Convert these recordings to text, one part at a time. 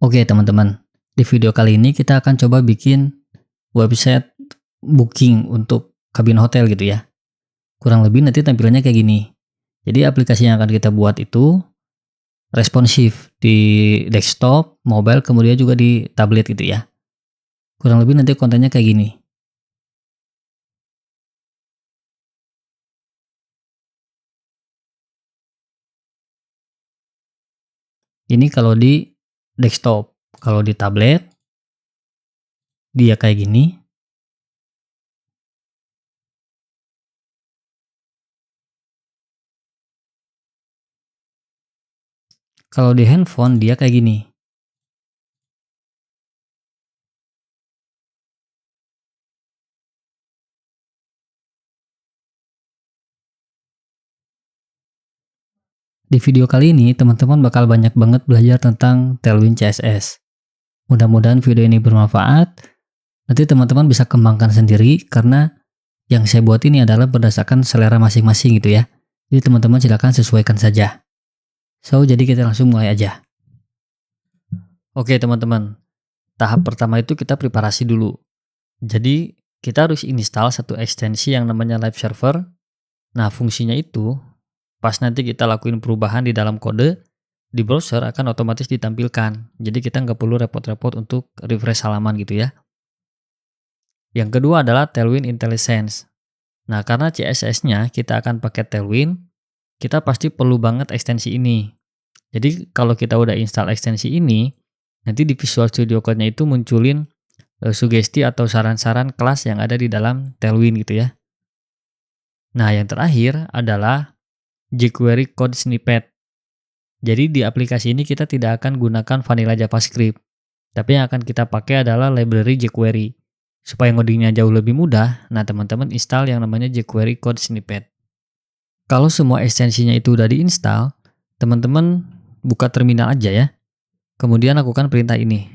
Oke teman-teman, di video kali ini kita akan coba bikin website booking untuk kabin hotel gitu ya. Kurang lebih nanti tampilannya kayak gini. Jadi aplikasi yang akan kita buat itu responsif di desktop, mobile, kemudian juga di tablet gitu ya. Kurang lebih nanti kontennya kayak gini. Ini kalau di desktop, kalau di tablet dia kayak gini. Kalau di handphone dia kayak gini. Di video kali ini teman-teman bakal banyak banget belajar tentang Tailwind CSS. Mudah-mudahan video ini bermanfaat. Nanti teman-teman bisa kembangkan sendiri karena yang saya buat ini adalah berdasarkan selera masing-masing gitu ya. Jadi teman-teman silakan sesuaikan saja. So, jadi kita langsung mulai aja. Oke teman-teman, tahap pertama itu kita preparasi dulu. Jadi kita harus install satu ekstensi yang namanya Live Server. Nah fungsinya itu, pas nanti kita lakuin perubahan di dalam kode, di browser akan otomatis ditampilkan. Jadi kita nggak perlu repot-repot untuk refresh halaman gitu ya. Yang kedua adalah Tailwind IntelliSense. Nah, karena CSS-nya kita akan pakai Tailwind, kita pasti perlu banget ekstensi ini. Jadi, kalau kita udah install ekstensi ini, nanti di Visual Studio Code-nya itu munculin sugesti atau saran-saran kelas yang ada di dalam Tailwind gitu ya. Nah, yang terakhir adalah jQuery Code Snippet. Jadi, di aplikasi ini kita tidak akan gunakan vanilla JavaScript, tapi yang akan kita pakai adalah library jQuery. Supaya ngodingnya jauh lebih mudah, nah teman-teman install yang namanya jQuery Code Snippet. Kalau semua ekstensinya itu udah diinstal, teman-teman buka terminal aja ya. Kemudian lakukan perintah ini.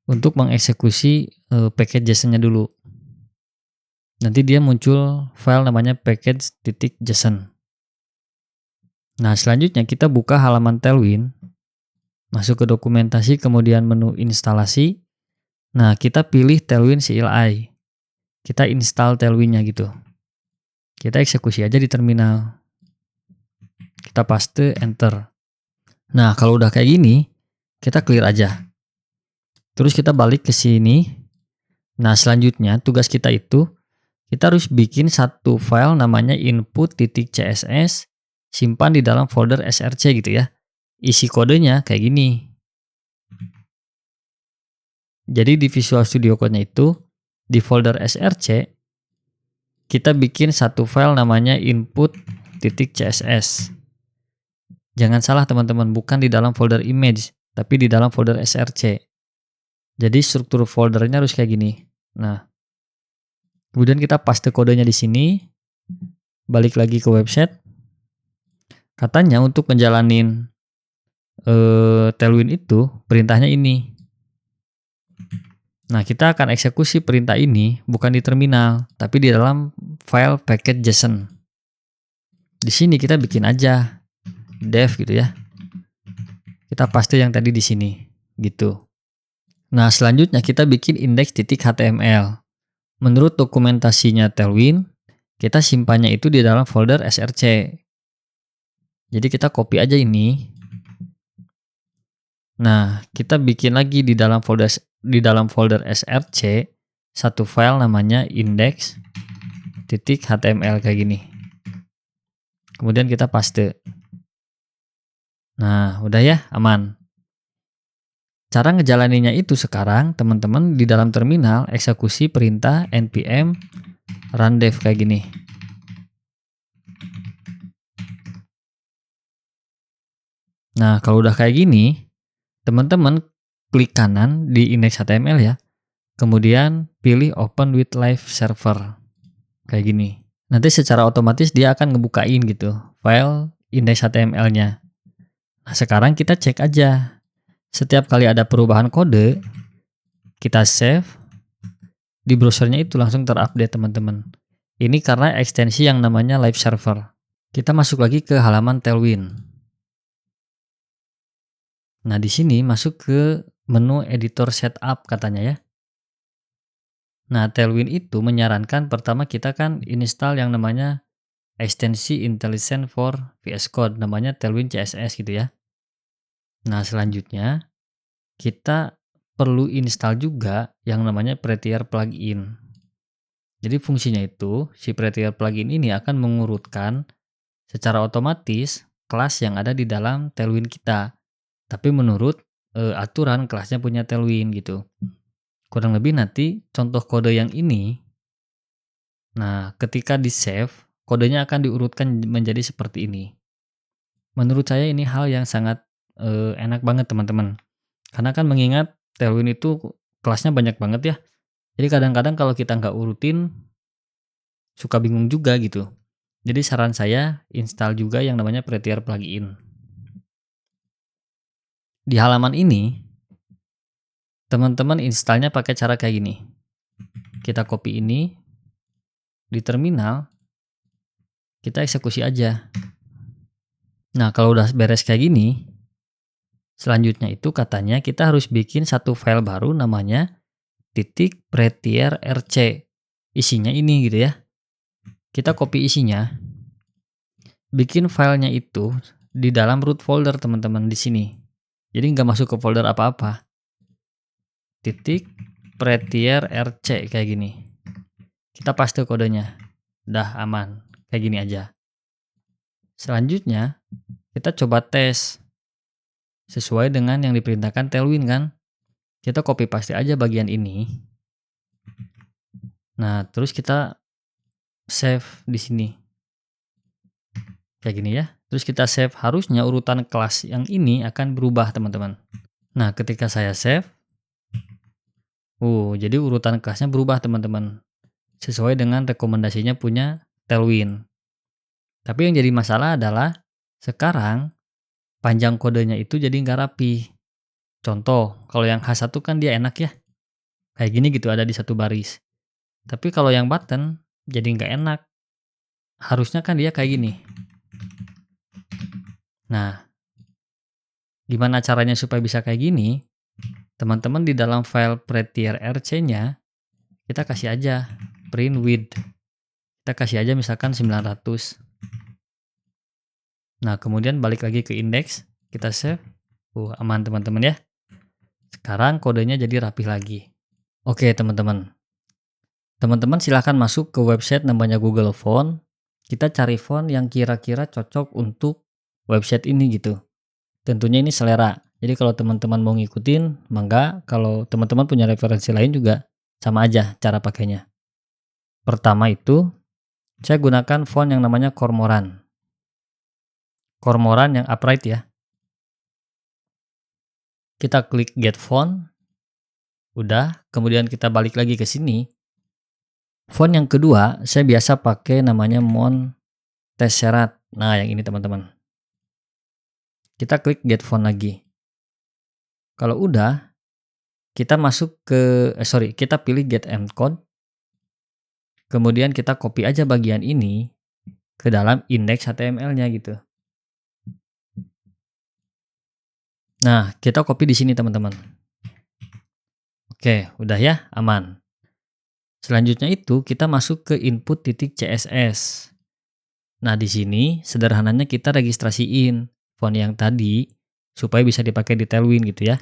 Untuk mengeksekusi package JSON-nya dulu. Nanti dia muncul file namanya package.json. Nah, selanjutnya kita buka halaman Tailwind, masuk ke dokumentasi, kemudian menu instalasi. Nah, kita pilih Tailwind CLI. Kita install Tailwind-nya gitu. Kita eksekusi aja di terminal. Kita paste, enter. Nah, kalau udah kayak gini, kita clear aja. Terus kita balik ke sini. Nah, selanjutnya tugas kita itu, kita harus bikin satu file namanya input.css, simpan di dalam folder src gitu ya. Isi kodenya kayak gini. Jadi di Visual Studio Code-nya itu, di folder src, kita bikin satu file namanya input.css. Jangan salah teman-teman, bukan di dalam folder image, tapi di dalam folder src. Jadi struktur foldernya harus kayak gini. Nah, kemudian kita paste kodenya di sini, balik lagi ke website. Katanya untuk menjalanin Tailwind itu, perintahnya ini. Nah, kita akan eksekusi perintah ini bukan di terminal, tapi di dalam file package.json. Di sini kita bikin aja dev gitu ya. Kita paste yang tadi di sini, gitu. Nah, selanjutnya kita bikin index.html. Menurut dokumentasinya Tailwind, kita simpannya itu di dalam folder src. Jadi kita copy aja ini. Nah, kita bikin lagi di dalam folder src satu file namanya index.html kayak gini. Kemudian kita paste. Nah, udah ya, aman. Cara ngejalaninnya itu sekarang, teman-teman di dalam terminal eksekusi perintah npm run dev kayak gini. Nah, kalau udah kayak gini, teman-teman klik kanan di index.html ya. Kemudian pilih open with live server. Kayak gini. Nanti secara otomatis dia akan ngebukain gitu file index.html-nya. Nah, sekarang kita cek aja. Setiap kali ada perubahan kode, kita save. Di browsernya itu langsung terupdate teman-teman. Ini karena ekstensi yang namanya live server. Kita masuk lagi ke halaman Tailwind. Nah, di sini masuk ke menu editor setup katanya ya. Nah, Tailwind itu menyarankan pertama kita kan install yang namanya ekstensi IntelliSense for VS Code, namanya Tailwind CSS gitu ya. Nah, selanjutnya kita perlu install juga yang namanya Prettier plugin. Jadi fungsinya itu, si Prettier plugin ini akan mengurutkan secara otomatis kelas yang ada di dalam Tailwind kita. Tapi menurut aturan kelasnya punya Tailwind gitu. Kurang lebih nanti contoh kode yang ini, nah ketika di save, kodenya akan diurutkan menjadi seperti ini. Menurut saya ini hal yang sangat enak banget teman-teman. Karena kan mengingat Tailwind itu kelasnya banyak banget ya. Jadi kadang-kadang kalau kita nggak urutin, suka bingung juga gitu. Jadi saran saya install juga yang namanya Prettier plugin. Di halaman ini, teman-teman installnya pakai cara kayak gini. Kita copy ini, di terminal, kita eksekusi aja. Nah, kalau udah beres kayak gini, selanjutnya itu katanya kita harus bikin satu file baru namanya .prettier.rc. Isinya ini gitu ya. Kita copy isinya, bikin filenya itu di dalam root folder teman-teman di sini. Jadi nggak masuk ke folder apa-apa. .prettier.rc kayak gini. Kita paste kodenya. Udah aman. Kayak gini aja. Selanjutnya, kita coba tes sesuai dengan yang diperintahkan Tailwind kan. Kita copy paste aja bagian ini. Nah, terus kita save di sini. Kayak gini ya. Terus kita save, harusnya urutan kelas yang ini akan berubah, teman-teman. Nah, ketika saya save, jadi urutan kelasnya berubah, teman-teman. Sesuai dengan rekomendasinya punya Tailwind. Tapi yang jadi masalah adalah sekarang panjang kodenya itu jadi nggak rapi. Contoh, kalau yang H1 kan dia enak ya. Kayak gini gitu, ada di satu baris. Tapi kalau yang button jadi nggak enak. Harusnya kan dia kayak gini. Nah, gimana caranya supaya bisa kayak gini? Teman-teman di dalam file Prettier RC-nya, kita kasih aja print width. Kita kasih aja misalkan 900. Nah, kemudian balik lagi ke index, kita save. Aman teman-teman ya. Sekarang kodenya jadi rapih lagi. Oke teman-teman. Teman-teman silahkan masuk ke website namanya Google Font. Kita cari font yang kira-kira cocok untuk website ini gitu. Tentunya ini selera. Jadi kalau teman-teman mau ngikutin, mangga. Kalau teman-teman punya referensi lain juga sama aja cara pakainya. Pertama itu, saya gunakan font yang namanya Cormoran. Cormoran yang upright ya. Kita klik get font. Udah, kemudian kita balik lagi ke sini. Font yang kedua, saya biasa pakai namanya Montserrat. Nah, yang ini teman-teman. Kita klik get font lagi. Kalau udah, kita masuk ke, kita pilih get encode. Kemudian kita copy aja bagian ini ke dalam index HTML-nya gitu. Nah, kita copy di sini teman-teman. Oke, udah ya, aman. Selanjutnya itu kita masuk ke input.css. Nah, di sini sederhananya kita registrasiin font yang tadi supaya bisa dipakai di Tailwind gitu ya.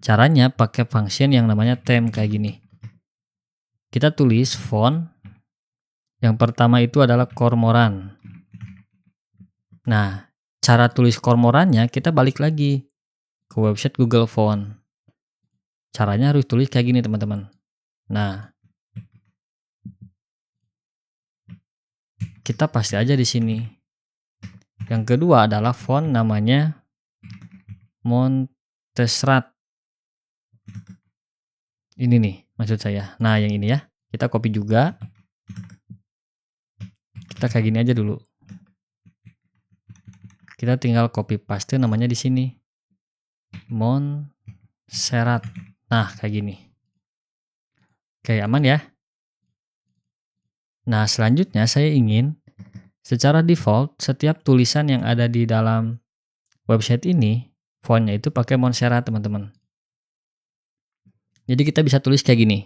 Caranya pakai function yang namanya temp kayak gini. Kita tulis font. Yang pertama itu adalah Cormoran. Nah, cara tulis Cormorannya kita balik lagi ke website Google Font. Caranya harus tulis kayak gini teman-teman. Nah, kita paste aja di sini. Yang kedua adalah font namanya Montserrat. Ini nih maksud saya. Nah, yang ini ya. Kita copy juga. Kita kayak gini aja dulu. Kita tinggal copy paste namanya di sini. Montserrat. Nah, kayak gini. Oke, aman ya. Nah, selanjutnya saya ingin secara default setiap tulisan yang ada di dalam website ini Fontnya itu pakai Montserrat teman-teman. Jadi kita bisa tulis kayak gini.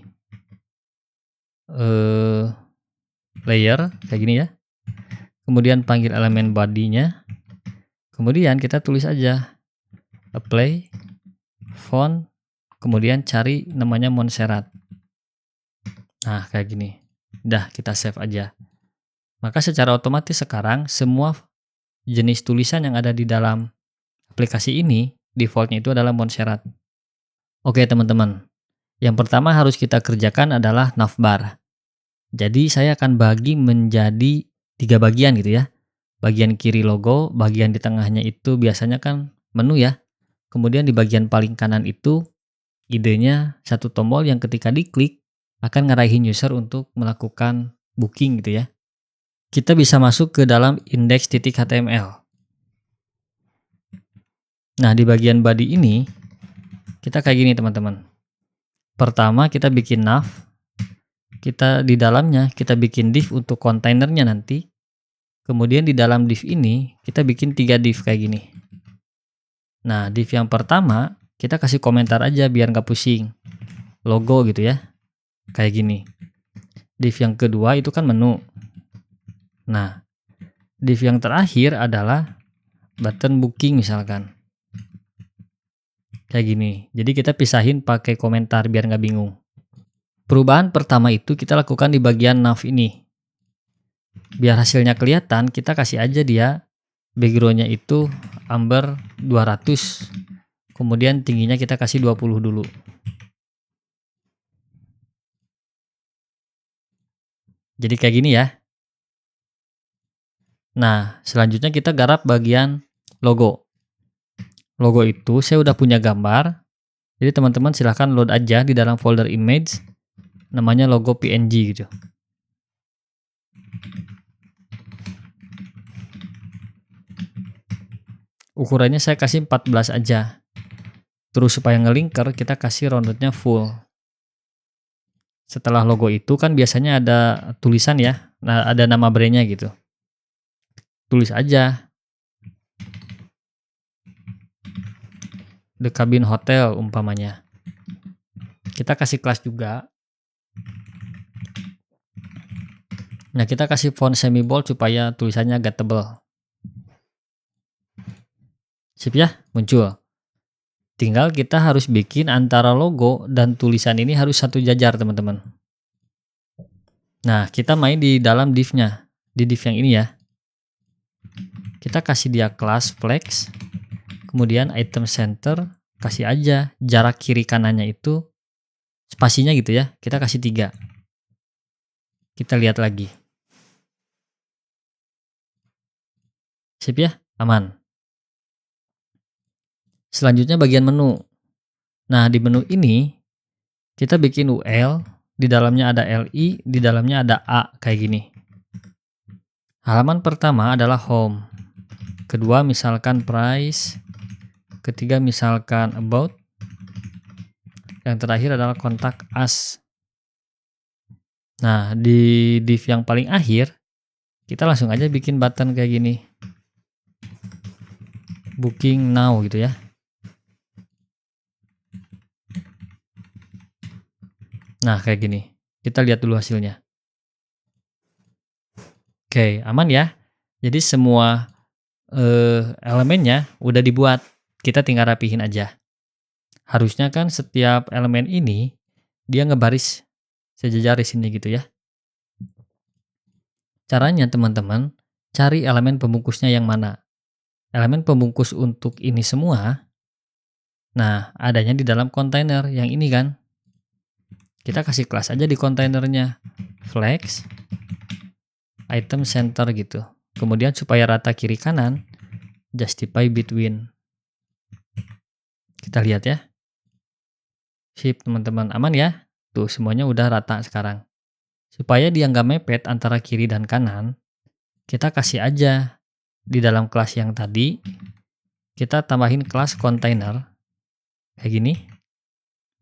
Layer kayak gini ya. Kemudian panggil elemen body-nya. Kemudian kita tulis aja apply font, kemudian cari namanya Montserrat. Nah, kayak gini. Udah, kita save aja. Maka secara otomatis sekarang semua jenis tulisan yang ada di dalam aplikasi ini defaultnya itu adalah Montserrat. Oke teman-teman, yang pertama harus kita kerjakan adalah navbar. Jadi saya akan bagi menjadi 3 bagian gitu ya. Bagian kiri logo, bagian di tengahnya itu biasanya kan menu ya. Kemudian di bagian paling kanan itu idenya satu tombol yang ketika diklik akan ngarahin user untuk melakukan booking gitu ya. Kita bisa masuk ke dalam index.html. Nah, di bagian body ini kita kayak gini teman-teman. Pertama kita bikin nav. Kita di dalamnya kita bikin div untuk kontainernya nanti. Kemudian di dalam div ini kita bikin 3 div kayak gini. Nah, div yang pertama kita kasih komentar aja biar nggak pusing. Logo gitu ya. Kayak gini. Div yang kedua itu kan menu. Nah, div yang terakhir adalah button booking misalkan. Kayak gini. Jadi kita pisahin pakai komentar biar nggak bingung. Perubahan pertama itu kita lakukan di bagian nav ini. Biar hasilnya kelihatan, kita kasih aja dia backgroundnya itu amber 200. Kemudian tingginya kita kasih 20 dulu. Jadi kayak gini ya. Nah, selanjutnya kita garap bagian logo. Logo itu saya udah punya gambar. Jadi teman-teman silahkan load aja di dalam folder image. Namanya logo PNG gitu. Ukurannya saya kasih 14 aja. Terus supaya ngelinker kita kasih roundednya full. Setelah logo itu kan biasanya ada tulisan ya. Nah, ada nama brandnya gitu. Tulis aja The Cabin Hotel umpamanya. Kita kasih kelas juga. Nah, kita kasih font semi bold supaya tulisannya agak tebal. Sip ya, muncul. Tinggal kita harus bikin antara logo dan tulisan ini harus satu jajar teman-teman. Nah, kita main di dalam div-nya. Di div yang ini ya. Kita kasih dia kelas flex. Kemudian item center. Kasih aja jarak kiri kanannya itu spasinya gitu ya. Kita kasih 3. Kita lihat lagi. Sip ya, aman. Selanjutnya bagian menu. Nah, di menu ini kita bikin UL, di dalamnya ada LI, di dalamnya ada A kayak gini. Halaman pertama adalah home. Kedua misalkan price. Ketiga misalkan about. Yang terakhir adalah kontak us. Nah, di div yang paling akhir kita langsung aja bikin button kayak gini. Booking now gitu ya. Nah, kayak gini. Kita lihat dulu hasilnya. Oke, aman ya. Jadi semua elemennya udah dibuat. Kita tinggal rapihin aja. Harusnya kan setiap elemen ini dia ngebaris sejajar di sini gitu ya. Caranya teman-teman, cari elemen pembungkusnya yang mana. Elemen pembungkus untuk ini semua, nah adanya di dalam kontainer yang ini kan. Kita kasih kelas aja di kontainernya. Flex, item center gitu. Kemudian supaya rata kiri kanan, justify between. Kita lihat ya. Sip teman-teman, aman ya. Tuh semuanya udah rata sekarang. Supaya dia nggak mepet antara kiri dan kanan, kita kasih aja di dalam kelas yang tadi, kita tambahin kelas container kayak gini.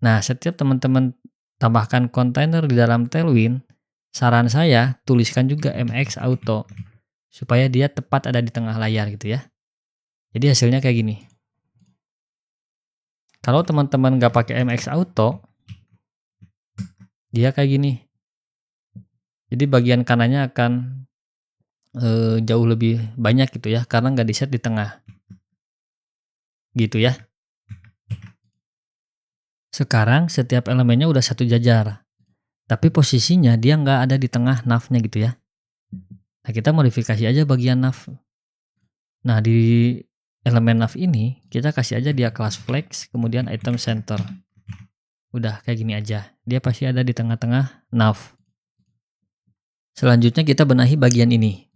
Nah, setiap teman-teman tambahkan kontainer di dalam Tailwind, saran saya tuliskan juga MX Auto supaya dia tepat ada di tengah layar gitu ya. Jadi hasilnya kayak gini. Kalau teman-teman nggak pakai MX Auto, dia kayak gini. Jadi bagian kanannya akan jauh lebih banyak gitu ya, karena nggak di set di tengah. Gitu ya. Sekarang setiap elemennya udah satu jajar, tapi posisinya dia nggak ada di tengah nav-nya gitu ya. Nah, kita modifikasi aja bagian nav. Nah, di elemen nav ini kita kasih aja dia kelas flex, kemudian item center. Udah kayak gini aja. Dia pasti ada di tengah-tengah nav. Selanjutnya kita benahi bagian ini.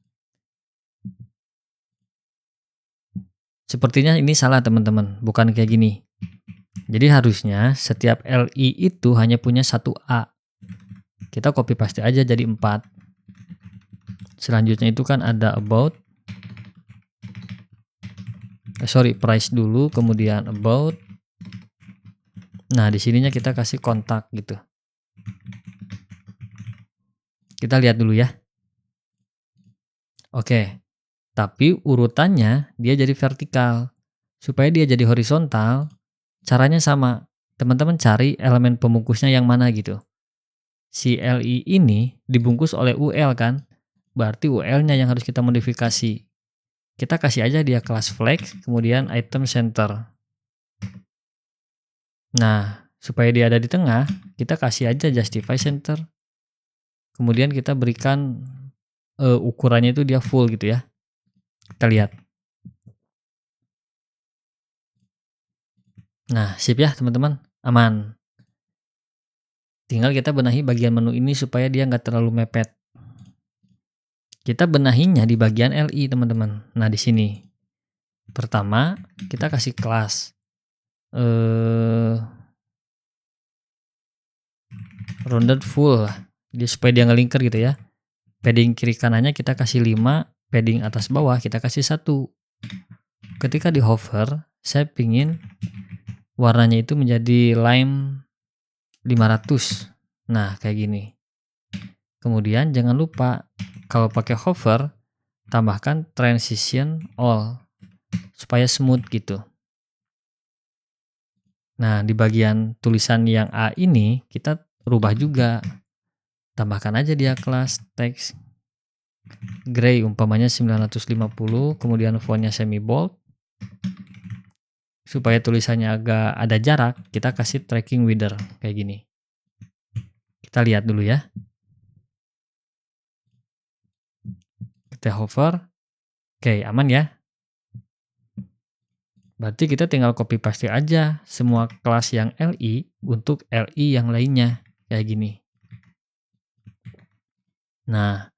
Sepertinya ini salah teman-teman, bukan kayak gini. Jadi harusnya setiap LI itu hanya punya satu A. Kita copy paste aja jadi 4. Selanjutnya itu kan ada about. Price dulu, kemudian about. Nah, di sininya kita kasih kontak gitu. Kita lihat dulu ya. Oke. Tapi urutannya dia jadi vertikal. Supaya dia jadi horizontal, caranya sama. Teman-teman cari elemen pembungkusnya yang mana gitu. Si LI ini dibungkus oleh UL kan? Berarti UL-nya yang harus kita modifikasi. Kita kasih aja dia kelas flex, kemudian item center. Nah, supaya dia ada di tengah, kita kasih aja justify center. Kemudian kita berikan ukurannya itu dia full gitu ya. Kita lihat. Nah, sip ya teman-teman, aman. Tinggal kita benahi bagian menu ini supaya dia nggak terlalu mepet. Kita benahinya di bagian LI teman-teman. Nah, di sini. Pertama, kita kasih kelas rounded full lah. Supaya dia ngelingkar gitu ya. Padding kiri kanannya kita kasih 5, padding atas bawah kita kasih 1. Ketika di hover, saya pingin warnanya itu menjadi lime 500. Nah, kayak gini. Kemudian jangan lupa kalau pakai hover, tambahkan transition all supaya smooth gitu. Nah, di bagian tulisan yang A ini kita rubah juga. Tambahkan aja dia kelas text gray umpamanya 950, kemudian fontnya semi bold. Supaya tulisannya agak ada jarak, kita kasih tracking wither kayak gini. Kita lihat dulu ya. Kita hover. Oke, aman ya. Berarti kita tinggal copy paste aja semua kelas yang LI untuk LI yang lainnya kayak gini. Nah,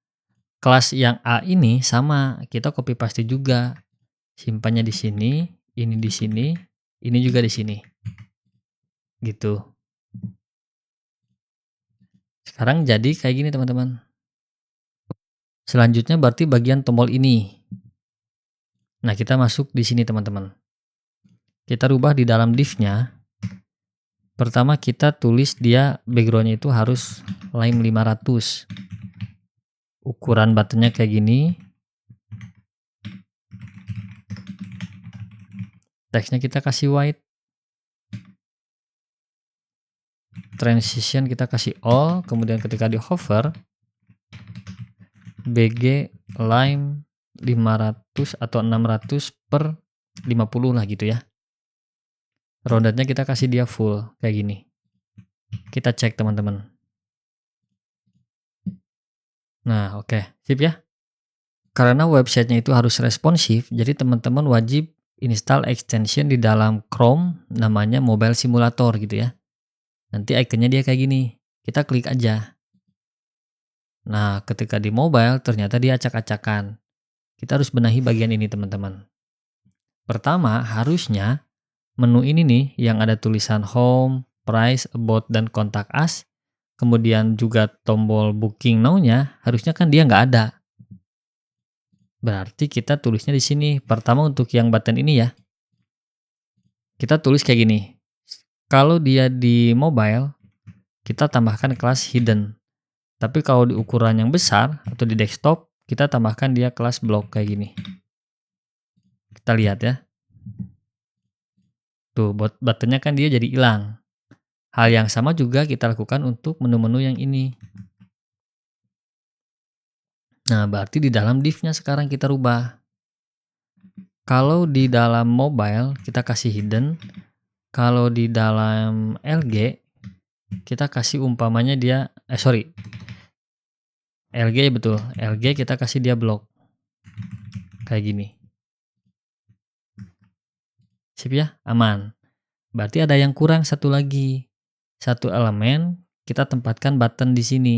kelas yang A ini sama, kita copy paste juga. Simpannya di sini, ini di sini, ini juga di sini. Gitu. Sekarang jadi kayak gini teman-teman. Selanjutnya berarti bagian tombol ini. Nah, kita masuk di sini teman-teman. Kita rubah di dalam div-nya. Pertama kita tulis dia backgroundnya itu harus lime 500. Ukuran buttonnya kayak gini. Teksnya kita kasih white. Transition kita kasih all. Kemudian ketika di hover, BG lime 500 atau 600 per 50 lah gitu ya. Roundednya kita kasih dia full kayak gini. Kita cek teman-teman. Nah, oke. Sip ya. Karena websitenya itu harus responsif, jadi teman-teman wajib install extension di dalam Chrome namanya Mobile Simulator gitu ya. Nanti ikonnya dia kayak gini. Kita klik aja. Nah, ketika di mobile ternyata dia acak-acakan. Kita harus benahi bagian ini teman-teman. Pertama, harusnya menu ini nih yang ada tulisan home, price, about, dan kontak us. Kemudian juga tombol booking now-nya harusnya kan dia nggak ada. Berarti kita tulisnya di sini. Pertama untuk yang button ini ya. Kita tulis kayak gini. Kalau dia di mobile, kita tambahkan kelas hidden. Tapi kalau di ukuran yang besar atau di desktop, kita tambahkan dia kelas block kayak gini. Kita lihat ya. Tuh, buttonnya kan dia jadi hilang. Hal yang sama juga kita lakukan untuk menu-menu yang ini. Nah, berarti di dalam div-nya sekarang kita rubah. Kalau di dalam mobile kita kasih hidden, kalau di dalam LG kita kasih umpamanya dia LG betul. LG kita kasih dia block. Kayak gini. Sip ya, aman. Berarti ada yang kurang satu lagi. Satu elemen kita tempatkan button di sini.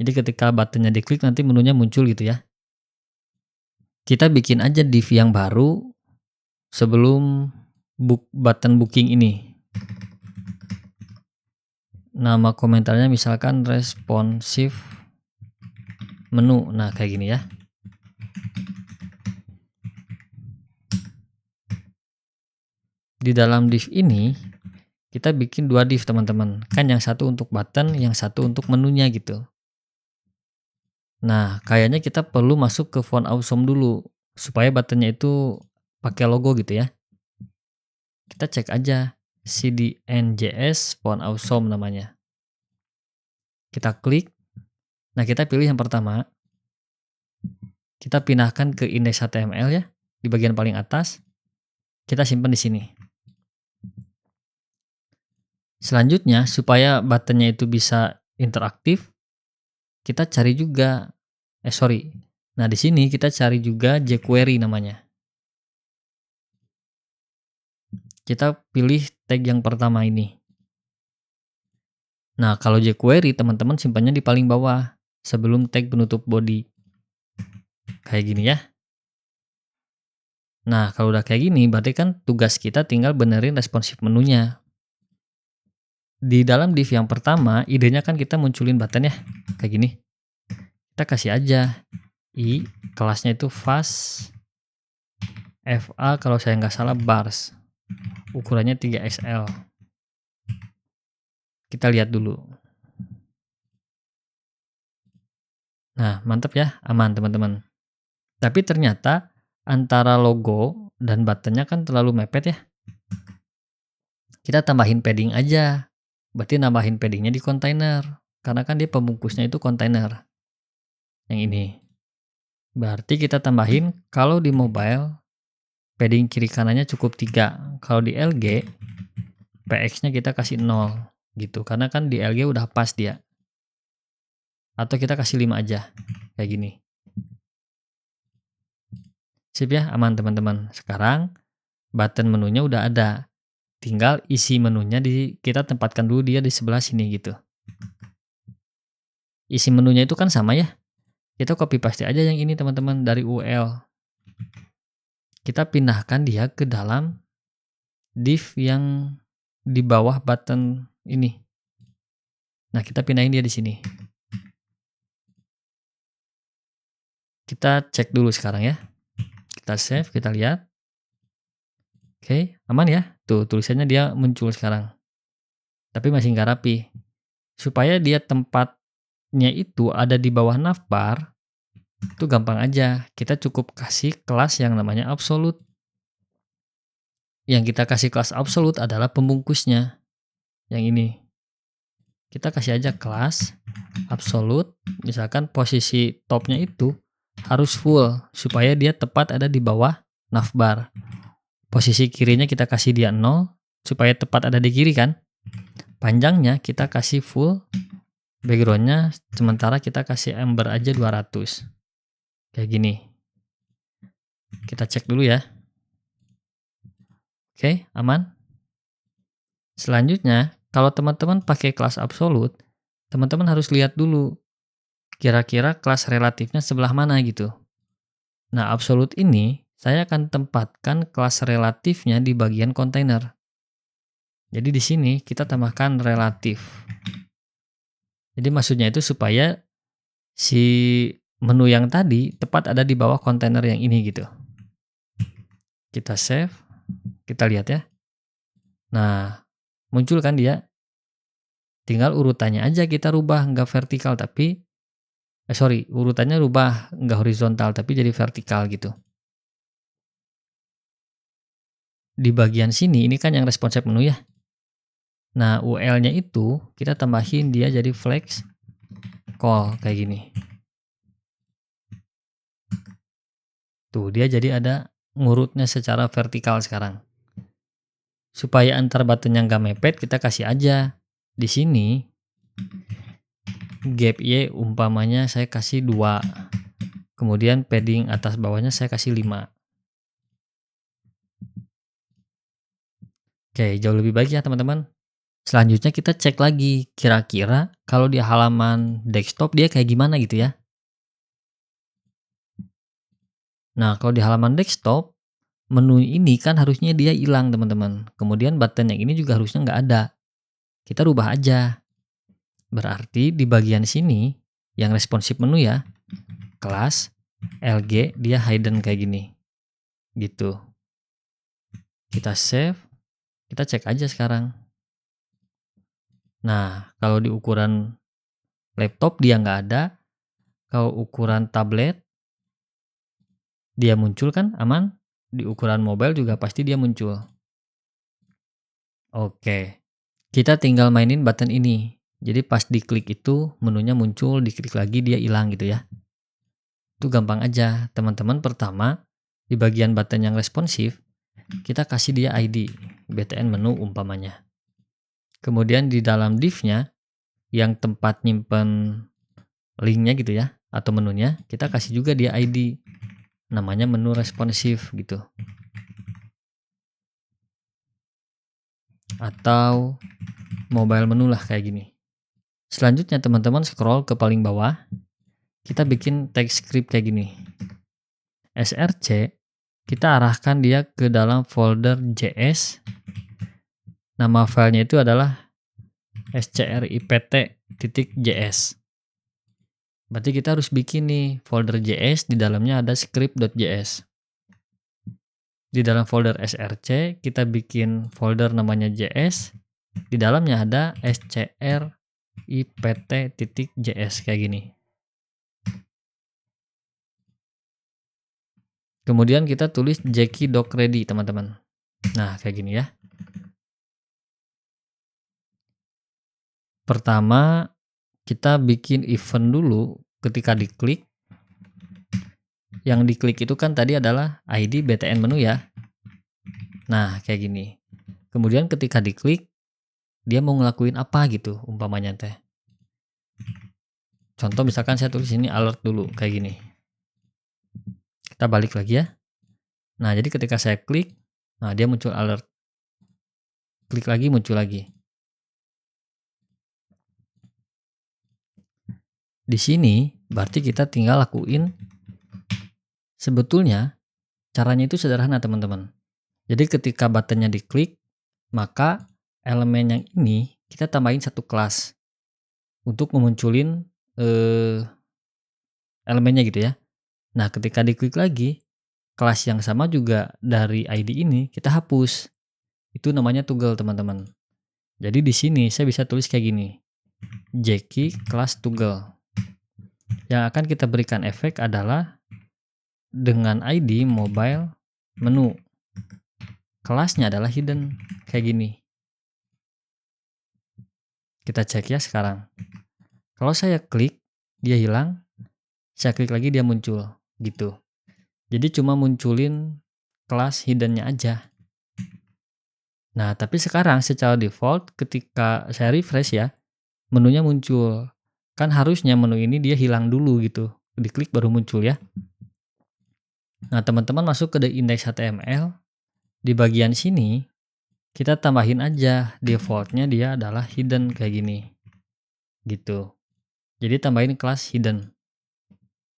Jadi ketika buttonnya diklik nanti menunya muncul gitu ya. Kita bikin aja div yang baru sebelum button booking ini. Nama komentarnya misalkan responsive menu. Nah, kayak gini ya. Di dalam div ini kita bikin dua div teman-teman. Kan yang satu untuk button, yang satu untuk menunya gitu. Nah, kayaknya kita perlu masuk ke font awesome dulu supaya buttonnya itu pakai logo gitu ya. Kita cek aja CDNJS font awesome namanya. Kita klik. Nah, kita pilih yang pertama. Kita pindahkan ke index.html ya, di bagian paling atas. Kita simpan di sini. Selanjutnya, supaya buttonnya itu bisa interaktif, kita cari juga, Nah, di sini kita cari juga jQuery namanya. Kita pilih tag yang pertama ini. Nah, kalau jQuery teman-teman simpannya di paling bawah sebelum tag penutup body. Kayak gini ya. Nah, kalau udah kayak gini, berarti kan tugas kita tinggal benerin responsive menunya. Di dalam div yang pertama, idenya kan kita munculin button ya, kayak gini. Kita kasih aja kelasnya itu fast, FA kalau saya nggak salah bars, ukurannya 3XL. Kita lihat dulu. Nah, mantap ya, aman teman-teman. Tapi ternyata antara logo dan buttonnya kan terlalu mepet ya. Kita tambahin padding aja. Berarti nambahin paddingnya di kontainer. Karena kan dia pembungkusnya itu kontainer. Yang ini. Berarti kita tambahin kalau di mobile padding kiri kanannya cukup 3. Kalau di LG PX-nya kita kasih 0 gitu. Karena kan di LG udah pas dia. Atau kita kasih 5 aja. Kayak gini. Sip ya, aman teman-teman. Sekarang button menunya udah ada. Tinggal isi menunya kita tempatkan dulu dia di sebelah sini gitu. Isi menunya itu kan sama ya. Kita copy paste aja yang ini teman-teman dari UL. Kita pindahkan dia ke dalam div yang di bawah button ini. Nah, kita pindahin dia di sini. Kita cek dulu sekarang ya. Kita save, kita lihat. Oke, aman ya. Tuh, tulisannya dia muncul sekarang. Tapi masih nggak rapi. Supaya dia tempatnya itu ada di bawah navbar, itu gampang aja. Kita cukup kasih kelas yang namanya absolute. Yang kita kasih kelas absolute adalah pembungkusnya. Yang ini. Kita kasih aja kelas absolute. Misalkan posisi topnya itu harus full. Supaya dia tepat ada di bawah navbar. Posisi kirinya kita kasih dia 0 supaya tepat ada di kiri kan. Panjangnya kita kasih full. Backgroundnya sementara kita kasih ember aja 200. Kayak gini. Kita cek dulu ya. Oke, aman. Selanjutnya, kalau teman-teman pakai kelas absolute, teman-teman harus lihat dulu kira-kira kelas relatifnya sebelah mana gitu. Nah, absolute ini saya akan tempatkan kelas relatifnya di bagian kontainer. Jadi di sini kita tambahkan relatif. Jadi maksudnya itu supaya si menu yang tadi tepat ada di bawah kontainer yang ini gitu. Kita save, kita lihat ya. Nah, muncul kan dia. Tinggal urutannya aja kita rubah, nggak vertikal tapi, urutannya rubah, nggak horizontal tapi jadi vertikal gitu. di bagian sini ini kan yang responsive menu ya. Nah, UL-nya itu kita tambahin dia jadi flex call kayak gini. Tuh, dia jadi ada ngurutnya secara vertikal sekarang. Supaya antar buttonnya nggak mepet, kita kasih aja di sini gap Y umpamanya saya kasih 2. Kemudian padding atas bawahnya saya kasih 5. Oke, jauh lebih baik ya teman-teman. Selanjutnya kita cek lagi, kira-kira kalau di halaman desktop dia kayak gimana gitu ya. Nah, kalau di halaman desktop, menu ini kan harusnya dia hilang teman-teman. Kemudian button yang ini juga harusnya nggak ada. Kita rubah aja. Berarti di bagian sini, yang responsive menu ya, kelas, LG, dia hidden kayak gini. Gitu. Kita save, kita cek aja sekarang. Nah, kalau di ukuran laptop dia nggak ada. Kalau ukuran tablet, dia muncul kan aman. Di ukuran mobile juga pasti dia muncul. Oke, kita tinggal mainin button ini. Jadi pas diklik itu menunya muncul, diklik lagi dia hilang gitu ya. Itu gampang aja. Teman-teman pertama di bagian button yang responsif, kita kasih dia ID, BTN menu umpamanya. Kemudian di dalam div-nya yang tempat nyimpen linknya gitu ya, atau menunya, kita kasih juga dia ID. Namanya menu responsif gitu. Atau mobile menu lah kayak gini. Selanjutnya teman-teman scroll ke paling bawah, kita bikin text script kayak gini. src, kita arahkan dia ke dalam folder JS. Nama filenya itu adalah script.js. Berarti kita harus bikin nih folder JS, di dalamnya ada script.js. Di dalam folder src, kita bikin folder namanya JS. Di dalamnya ada script.js kayak gini. Kemudian kita tulis jackie.ready teman-teman. Nah, kayak gini ya. Pertama, kita bikin event dulu ketika diklik. Yang diklik itu kan tadi adalah ID BTN menu ya. Nah, kayak gini. Kemudian ketika diklik, dia mau ngelakuin apa gitu umpamanya teh. Contoh misalkan saya tulis ini alert dulu kayak gini. Kita balik lagi ya. Nah, jadi ketika saya klik, nah dia muncul alert. Klik lagi muncul lagi. Di sini berarti kita tinggal lakuin, sebetulnya caranya itu sederhana teman-teman. Jadi ketika buttonnya diklik, maka elemen yang ini kita tambahin satu kelas untuk memunculin elemennya gitu ya. Nah, ketika diklik lagi, kelas yang sama juga dari ID ini kita hapus. Itu namanya toggle teman-teman. Jadi di sini saya bisa tulis kayak gini. Jackie kelas toggle. Yang akan kita berikan efek adalah dengan ID mobile menu. Kelasnya adalah hidden kayak gini. Kita cek ya sekarang. Kalau saya klik, dia hilang. Saya klik lagi dia muncul gitu. Jadi cuma munculin kelas hiddennya aja. Nah, tapi sekarang secara default ketika saya refresh ya, menunya muncul. Kan harusnya menu ini dia hilang dulu gitu. Diklik baru muncul ya. Nah, teman-teman masuk ke the index.html. Di bagian sini, kita tambahin aja defaultnya dia adalah hidden kayak gini. Gitu. Jadi tambahin kelas hidden.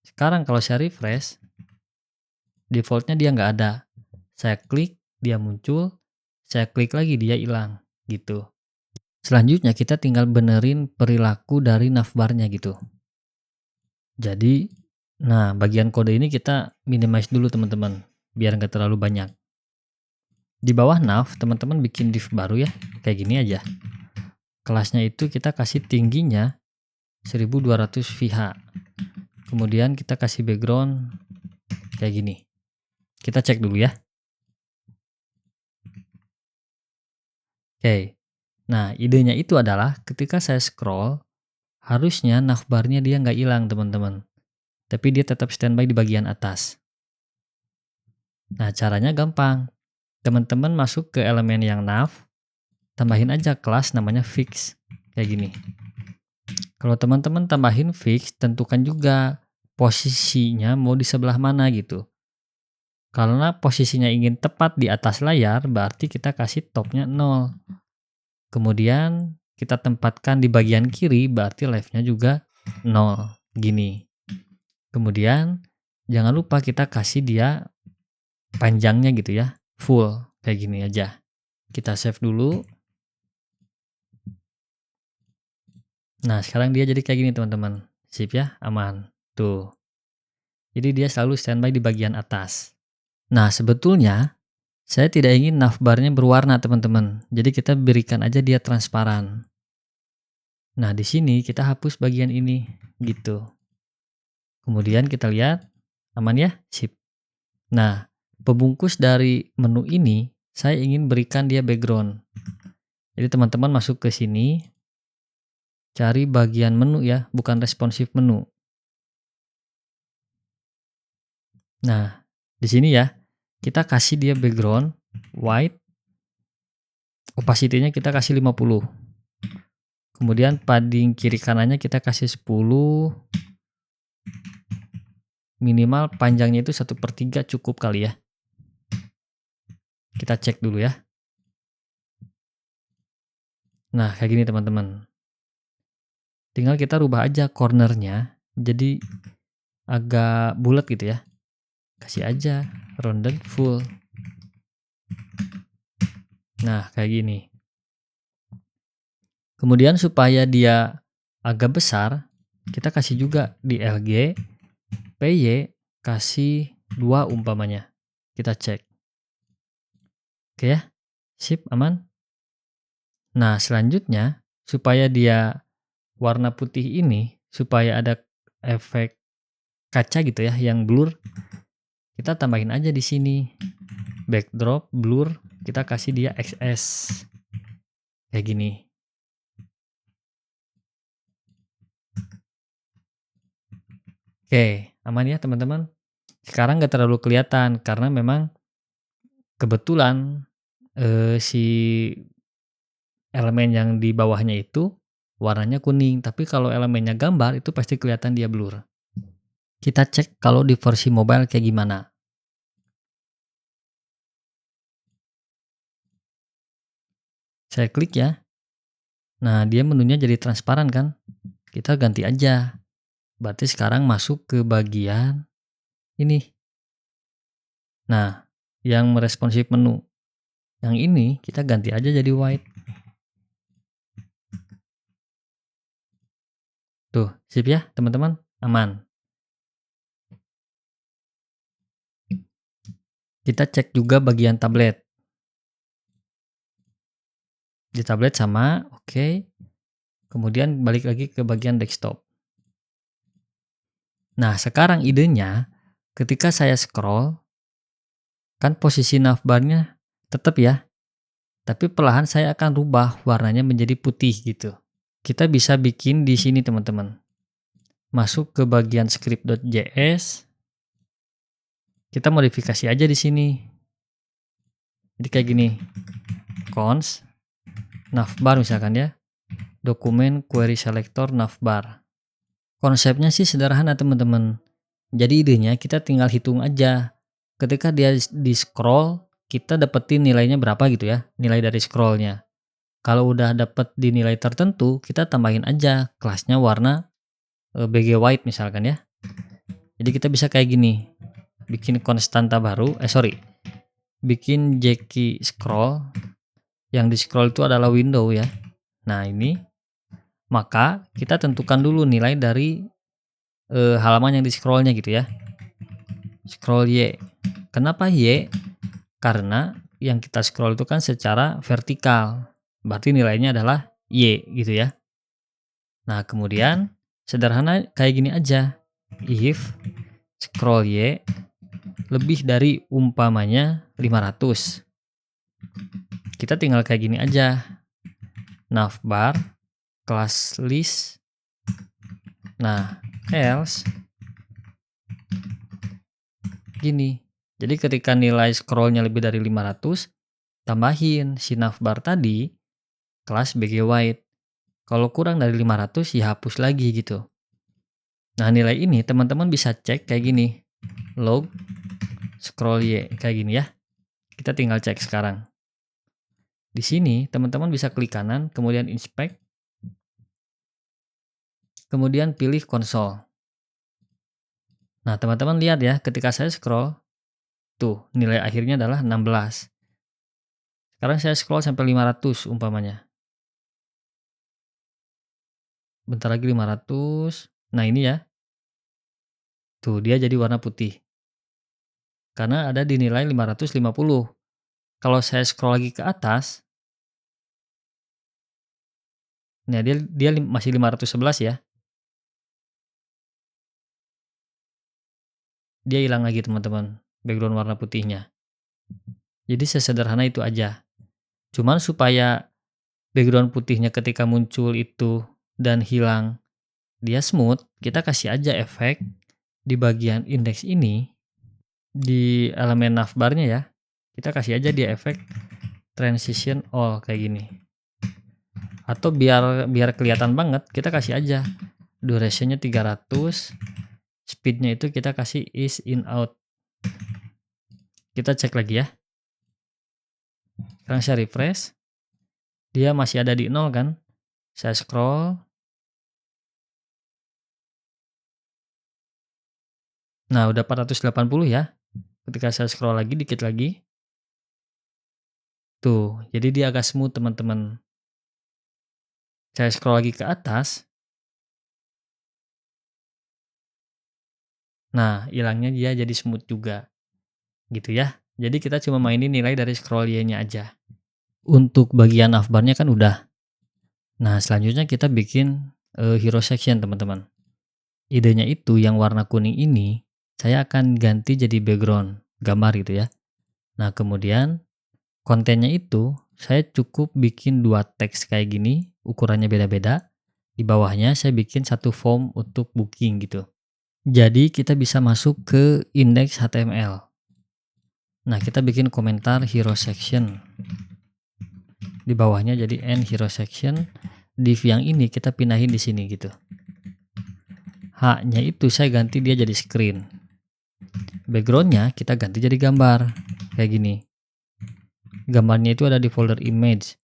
Sekarang kalau saya refresh, defaultnya dia nggak ada. Saya klik, dia muncul. Saya klik lagi, dia hilang. Gitu. Selanjutnya kita tinggal benerin perilaku dari navbarnya gitu. Jadi, nah bagian kode ini kita minimize dulu teman-teman, biar nggak terlalu banyak. Di bawah nav, teman-teman bikin div baru ya, kayak gini aja. Kelasnya itu kita kasih tingginya 1200 VH. Kemudian kita kasih background kayak gini. Kita cek dulu ya. Oke. Nah, idenya itu adalah ketika saya scroll, harusnya navbarnya dia nggak hilang teman-teman. Tapi dia tetap standby di bagian atas. Nah, caranya gampang. Teman-teman masuk ke elemen yang nav, tambahin aja kelas namanya fix. Kayak gini. Kalau teman-teman tambahin fix, tentukan juga posisinya mau di sebelah mana gitu. Karena posisinya ingin tepat di atas layar, berarti kita kasih topnya 0. Kemudian kita tempatkan di bagian kiri, berarti left-nya juga 0. Gini. Kemudian jangan lupa kita kasih dia panjangnya gitu ya, full. Kayak gini aja. Kita save dulu. Nah, sekarang dia jadi kayak gini teman-teman. Sip ya, aman. Tuh. Jadi dia selalu standby di bagian atas. Nah, sebetulnya saya tidak ingin navbarnya berwarna teman-teman. Jadi kita berikan aja dia transparan. Nah, di sini kita hapus bagian ini gitu. Kemudian kita lihat aman ya? Sip. Nah, pembungkus dari menu ini saya ingin berikan dia background. Jadi teman-teman masuk ke sini, cari bagian menu ya, bukan responsive menu. Nah, di sini ya, kita kasih dia background white, opacity-nya kita kasih 50. Kemudian padding kiri kanannya kita kasih 10. Minimal panjangnya itu 1/3 cukup kali ya. Kita cek dulu ya. Nah, kayak gini teman-teman. Tinggal kita rubah aja cornernya jadi agak bulat gitu ya. Kasih aja rounded full. Nah, kayak gini. Kemudian supaya dia agak besar, kita kasih juga di LG, PY, kasih 2 umpamanya. Kita cek. Oke ya, sip, aman. Nah, selanjutnya, supaya dia warna putih ini, supaya ada efek kaca gitu ya, yang blur, kita tambahin aja di sini. Backdrop, blur, kita kasih dia XS. Kayak gini. Oke, aman ya teman-teman. Sekarang nggak terlalu kelihatan karena memang kebetulan si elemen yang di bawahnya itu warnanya kuning. Tapi kalau elemennya gambar itu pasti kelihatan dia blur. Kita cek kalau di versi mobile kayak gimana. Saya klik ya. Nah, dia menunya jadi transparan kan. Kita ganti aja. Berarti sekarang masuk ke bagian ini. Nah, yang meresponsif menu. Yang ini kita ganti aja jadi white. Tuh, sip ya teman-teman, aman. Kita cek juga bagian tablet. Di tablet sama, oke. Kemudian balik lagi ke bagian desktop. Nah, sekarang idenya ketika saya scroll, kan posisi navbarnya tetap ya. Tapi perlahan saya akan rubah warnanya menjadi putih gitu. Kita bisa bikin di sini teman-teman. Masuk ke bagian script.js. Kita modifikasi aja di sini. Jadi kayak gini. Cons navbar misalkan ya. Dokumen query selector navbar. Konsepnya sih sederhana teman-teman. Jadi idenya kita tinggal hitung aja. Ketika dia di scroll, kita dapetin nilainya berapa gitu ya. Nilai dari scrollnya. Kalau udah dapet di nilai tertentu, kita tambahin aja kelasnya warna BG white misalkan ya. Jadi kita bisa kayak gini. Bikin konstanta baru, bikin Jackie scroll. Yang di scroll itu adalah window ya. Nah ini, maka kita tentukan dulu nilai dari halaman yang di scrollnya gitu ya. Scroll Y. Kenapa Y? Karena yang kita scroll itu kan secara vertikal. Berarti nilainya adalah Y gitu ya. Nah kemudian sederhana kayak gini aja. If scroll Y lebih dari umpamanya 500. kita tinggal kayak gini aja. Navbar, class list. Nah, else gini. Jadi ketika nilai scrollnya lebih dari 500, tambahin si navbar tadi kelas BG White. Kalau kurang dari 500 ya hapus lagi gitu. Nah, nilai ini teman-teman bisa cek kayak gini. Log scroll Y kayak gini ya. Kita tinggal cek sekarang. Di sini teman-teman bisa klik kanan, kemudian inspect, kemudian pilih konsol. Nah, teman-teman lihat ya, ketika saya scroll, tuh nilai akhirnya adalah 16. Sekarang saya scroll sampai 500 umpamanya. Bentar lagi 500. Nah, ini ya. Tuh, dia jadi warna putih. Karena ada di nilai 550. Kalau saya scroll lagi ke atas, nah dia masih 511 ya. Dia hilang lagi teman-teman, background warna putihnya. Jadi sesederhana itu aja. Cuman supaya background putihnya ketika muncul itu dan hilang, dia smooth, kita kasih aja efek di bagian indeks ini, di elemen navbarnya ya. Kita kasih aja dia efek transition all kayak gini. Atau biar kelihatan banget, kita kasih aja durationnya 300, speednya itu kita kasih is in out. Kita cek lagi ya. Sekarang saya refresh, dia masih ada di 0 kan. Saya scroll. Nah, udah 480 ya. Ketika saya scroll lagi, dikit lagi. Tuh, jadi dia agak smooth teman-teman. Saya scroll lagi ke atas. Nah, hilangnya dia jadi smooth juga. Gitu ya. Jadi kita cuma mainin nilai dari scroll Y-nya aja. Untuk bagian navbarnya kan udah. Nah, selanjutnya kita bikin hero section teman-teman. Idenya itu yang warna kuning ini, saya akan ganti jadi background gambar gitu ya. Nah, kemudian kontennya itu saya cukup bikin 2 teks kayak gini, ukurannya beda-beda. Di bawahnya saya bikin satu form untuk booking gitu. Jadi kita bisa masuk ke index HTML. Nah, kita bikin komentar hero section. Di bawahnya jadi end hero section. Div yang ini kita pindahin di sini gitu. H-nya itu saya ganti dia jadi screen. Backgroundnya kita ganti jadi gambar. Kayak gini. Gambarnya itu ada di folder image.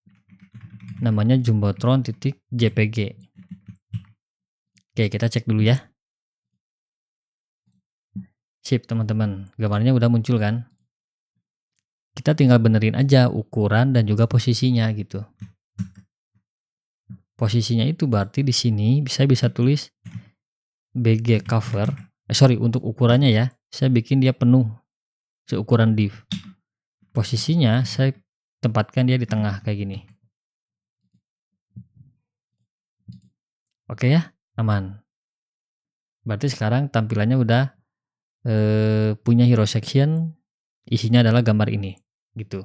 Namanya jumbotron.jpg. Oke, kita cek dulu ya. Sip teman-teman, gambarnya udah muncul kan? Kita tinggal benerin aja ukuran dan juga posisinya gitu. Posisinya itu berarti di sini saya bisa tulis BG cover. Untuk ukurannya ya, saya bikin dia penuh seukuran div. Posisinya saya tempatkan dia di tengah kayak gini. Oke ya, aman. Berarti sekarang tampilannya udah punya hero section, isinya adalah gambar ini gitu.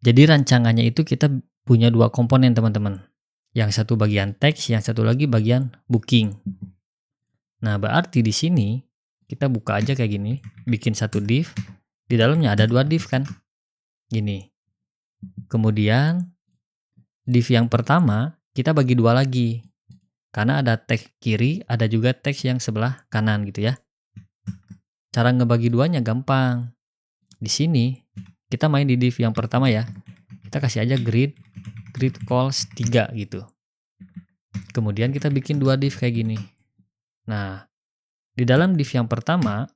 Jadi rancangannya itu kita punya 2 komponen teman-teman. Yang satu bagian teks, yang satu lagi bagian booking. Nah, berarti di sini kita buka aja kayak gini, bikin satu div, di dalamnya ada 2 div kan. Gini. Kemudian div yang pertama kita bagi 2 lagi. Karena ada teks kiri, ada juga teks yang sebelah kanan gitu ya. Cara ngebagi duanya gampang. Di sini kita main di div yang pertama ya. Kita kasih aja grid calls 3 gitu. Kemudian kita bikin 2 div kayak gini. Nah, di dalam div yang pertama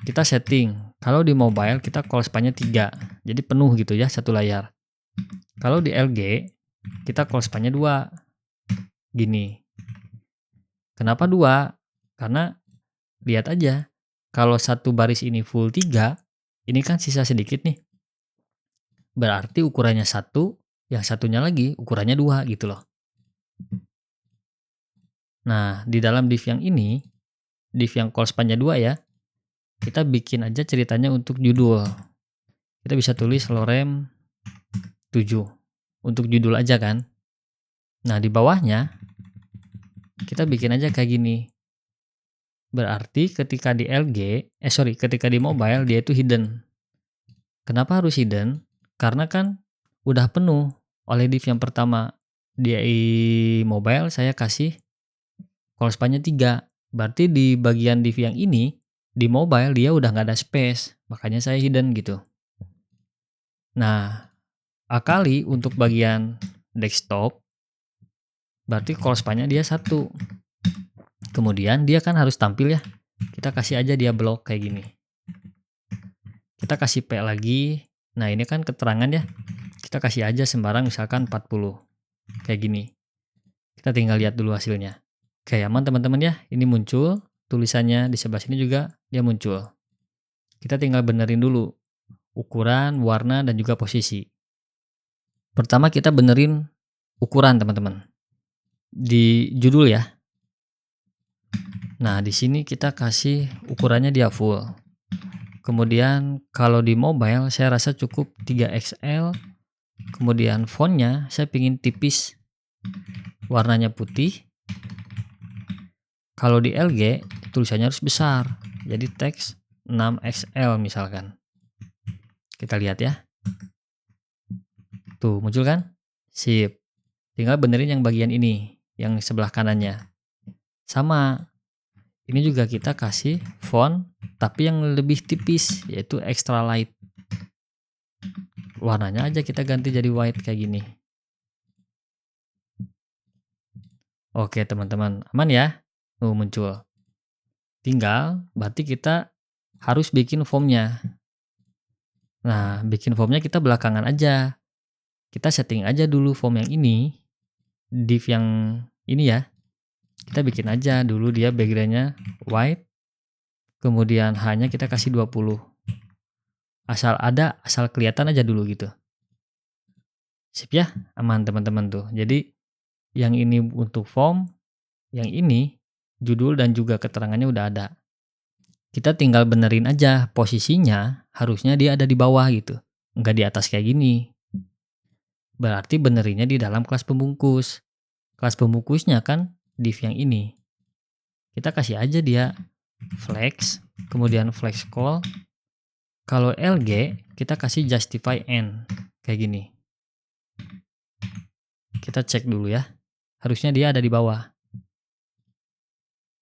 kita setting. Kalau di mobile kita call span-nya 3. Jadi penuh gitu ya satu layar. Kalau di LG kita call span-nya 2. Gini. Kenapa 2? Karena lihat aja. Kalau satu baris ini full 3, ini kan sisa sedikit nih. Berarti ukurannya 1, yang satunya lagi ukurannya 2 gitu loh. Nah, di dalam div yang ini, div yang call span-nya 2 ya, kita bikin aja ceritanya untuk judul. Kita bisa tulis lorem 7 untuk judul aja kan. Nah, di bawahnya kita bikin aja kayak gini. Berarti ketika di ketika di mobile dia itu hidden. Kenapa harus hidden? Karena kan udah penuh oleh div yang pertama. Di mobile saya kasih call span-nya 3. Berarti di bagian div yang ini, di mobile dia udah nggak ada space. Makanya saya hidden gitu. Nah, akali untuk bagian desktop, berarti call span-nya dia 1. Kemudian dia kan harus tampil ya. Kita kasih aja dia blok kayak gini. Kita kasih P lagi. Nah, ini kan keterangan ya. Kita kasih aja sembarang misalkan 40. Kayak gini. Kita tinggal lihat dulu hasilnya. Oke, aman teman-teman ya. Ini muncul. Tulisannya di sebelah sini juga dia muncul. Kita tinggal benerin dulu ukuran, warna, dan juga posisi. Pertama kita benerin ukuran teman-teman. Di judul ya. Nah, di sini kita kasih ukurannya dia full. Kemudian kalau di mobile saya rasa cukup 3XL. Kemudian fontnya saya pingin tipis. Warnanya putih. Kalau di LG tulisannya harus besar. Jadi teks 6XL misalkan. Kita lihat ya. Tuh muncul kan? Sip. Tinggal benerin yang bagian ini. Yang sebelah kanannya. Sama. Ini juga kita kasih font tapi yang lebih tipis, yaitu extra light. Warnanya aja kita ganti jadi white kayak gini. Oke teman-teman, aman ya? Muncul. Tinggal berarti kita harus bikin formnya. Nah, bikin formnya kita belakangan aja. Kita setting aja dulu form yang ini. Div yang ini ya. Kita bikin aja dulu dia backgroundnya white. Kemudian hanya kita kasih 20. Asal ada, asal kelihatan aja dulu gitu. Sip ya, aman teman-teman tuh. Jadi yang ini untuk form, yang ini judul dan juga keterangannya udah ada. Kita tinggal benerin aja posisinya, harusnya dia ada di bawah gitu. Nggak di atas kayak gini. Berarti benerinnya di dalam kelas pembungkus. Kelas pembungkusnya kan div yang ini. Kita kasih aja dia flex, kemudian flex call. Kalau LG kita kasih justify end kayak gini. Kita cek dulu ya. Harusnya dia ada di bawah.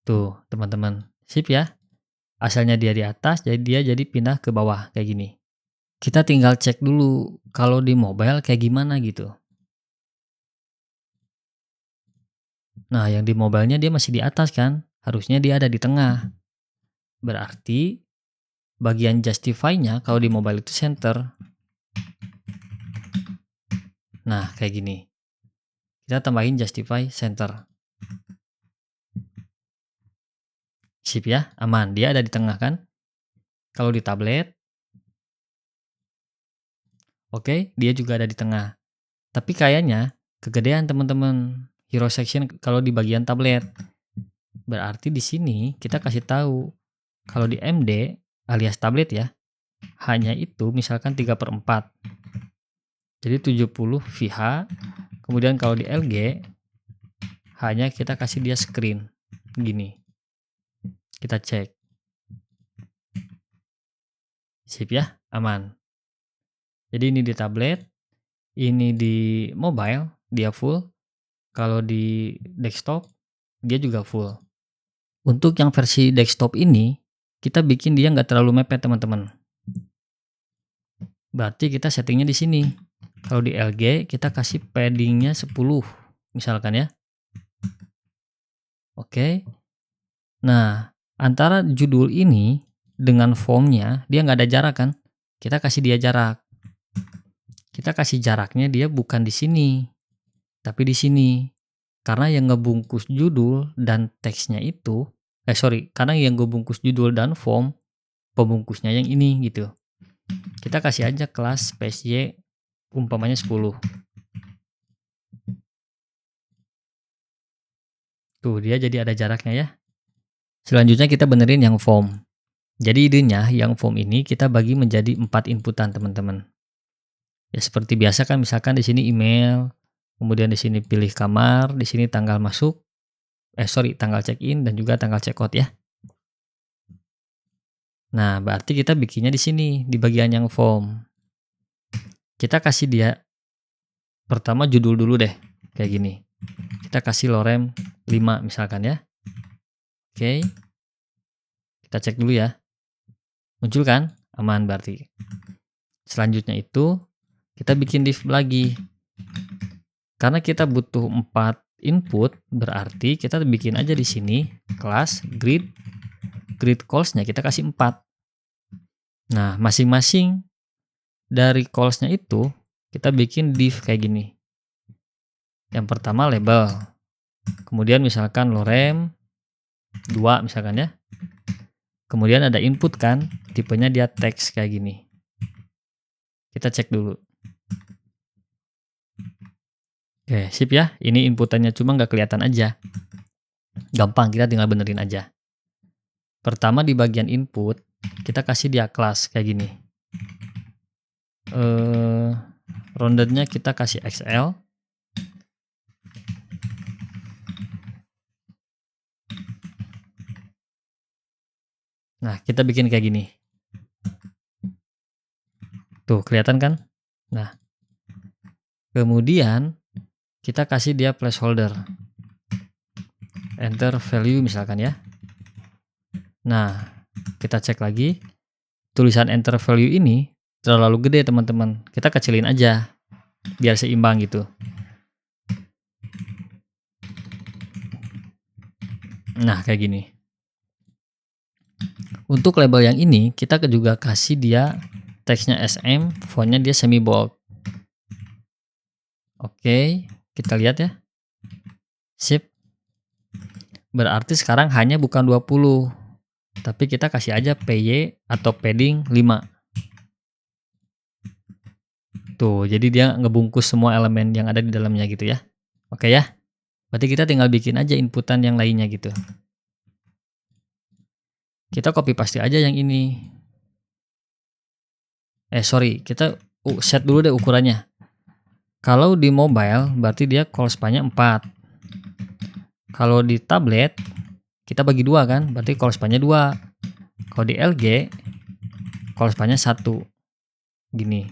Tuh teman-teman, sip ya. Asalnya dia di atas, jadi dia jadi pindah ke bawah kayak gini. Kita tinggal cek dulu kalau di mobile kayak gimana gitu. Nah, yang di mobilenya dia masih di atas kan? Harusnya dia ada di tengah. Berarti bagian justify-nya kalau di mobile itu center. Nah, kayak gini. Kita tambahin justify center. Sip ya, aman. Dia ada di tengah kan? Kalau di tablet, oke, dia juga ada di tengah. Tapi kayaknya kegedean teman-teman hero section kalau di bagian tablet. Berarti di sini kita kasih tahu kalau di MD alias tablet ya, hanya itu misalkan 3/4. Jadi 70 VH. Kemudian kalau di LG hanya kita kasih dia screen gini. Kita cek. Sip ya, aman. Jadi ini di tablet, ini di mobile dia full. Kalau di desktop dia juga full. Untuk yang versi desktop ini kita bikin dia nggak terlalu mepet teman-teman. Berarti kita settingnya di sini. Kalau di LG kita kasih paddingnya 10 misalkan ya. Oke. Nah, antara judul ini dengan formnya dia nggak ada jarak kan? Kita kasih dia jarak. Kita kasih jaraknya dia bukan di sini, tapi di sini. Karena yang ngebungkus judul dan teksnya itu, karena yang ngebungkus judul dan form, pembungkusnya yang ini gitu. Kita kasih aja kelas space Y umpamanya 10. Tuh dia jadi ada jaraknya ya. Selanjutnya kita benerin yang form. Jadi idenya yang form ini kita bagi menjadi 4 inputan teman-teman. Ya seperti biasa kan, misalkan di sini email, kemudian di sini pilih kamar, di sini tanggal masuk, tanggal check-in dan juga tanggal check-out ya. Nah, berarti kita bikinnya di sini, di bagian yang form. Kita kasih dia pertama judul dulu deh, kayak gini. Kita kasih lorem 5 misalkan ya. Oke. Kita cek dulu ya. Muncul kan? Aman berarti. Selanjutnya itu kita bikin div lagi. Karena kita butuh 4 input, berarti kita bikin aja di sini kelas grid calls-nya kita kasih 4. Nah, masing-masing dari calls-nya itu kita bikin div kayak gini. Yang pertama label. Kemudian misalkan lorem 2 misalkan ya. Kemudian ada input kan, tipenya dia teks kayak gini. Kita cek dulu. Oke, sip ya. Ini inputannya cuma nggak kelihatan aja. Gampang, kita tinggal benerin aja. Pertama di bagian input, kita kasih dia kelas kayak gini. Roundednya kita kasih XL. Nah, kita bikin kayak gini. Tuh, kelihatan kan? Nah, kemudian kita kasih dia placeholder. Enter value misalkan ya. Nah, kita cek lagi. Tulisan enter value ini terlalu gede teman-teman. Kita kecilin aja, biar seimbang gitu. Nah, kayak gini. Untuk label yang ini, kita juga kasih dia teksnya SM, fontnya dia semi bold. Oke, kita lihat ya. Sip. Berarti sekarang hanya bukan 20, tapi kita kasih aja PY atau padding 5. Tuh, jadi dia ngebungkus semua elemen yang ada di dalamnya gitu ya. Oke ya. Berarti kita tinggal bikin aja inputan yang lainnya gitu. Kita copy paste aja yang ini. Kita set dulu deh ukurannya. Kalau di mobile berarti dia call span-nya 4. Kalau di tablet kita bagi 2 kan, berarti call span-nya 2. Kalau di LG call span-nya 1. Gini.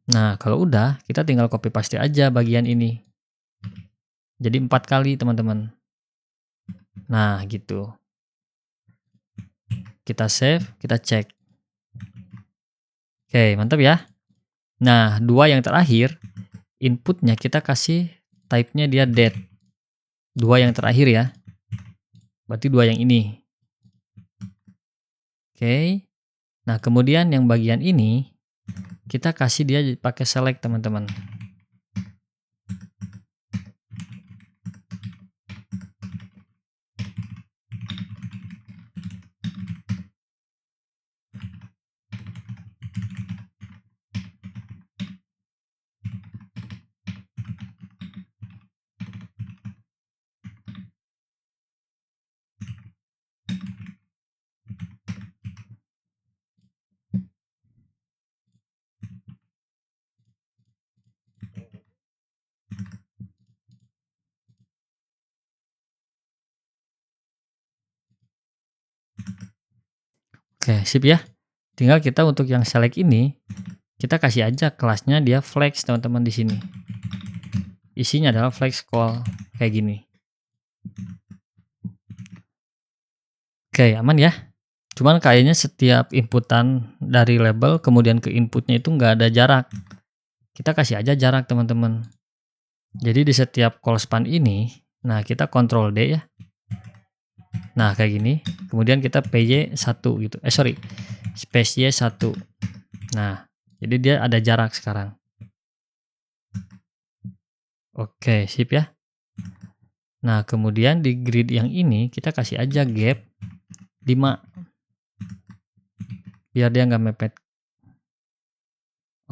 Nah, kalau udah kita tinggal copy paste aja bagian ini. Jadi 4 kali teman-teman. Nah, gitu. Kita save, kita cek. Oke, mantap ya. Nah, 2 yang terakhir, inputnya kita kasih type-nya dia date. 2 yang terakhir ya. Berarti 2 yang ini. Oke. Nah, kemudian yang bagian ini, kita kasih dia pakai select teman-teman. Oke, sip ya. Tinggal kita untuk yang select ini, kita kasih aja kelasnya dia flex teman-teman di sini. Isinya adalah flex call kayak gini. Oke, aman ya. Cuman kayaknya setiap inputan dari label kemudian ke inputnya itu nggak ada jarak. Kita kasih aja jarak teman-teman. Jadi di setiap call span ini, nah kita Ctrl D ya. Nah, kayak gini. Kemudian kita PY 1 gitu. Space Y 1. Nah, jadi dia ada jarak sekarang. Oke, sip ya. Nah, kemudian di grid yang ini kita kasih aja gap 5. Biar dia nggak mepet.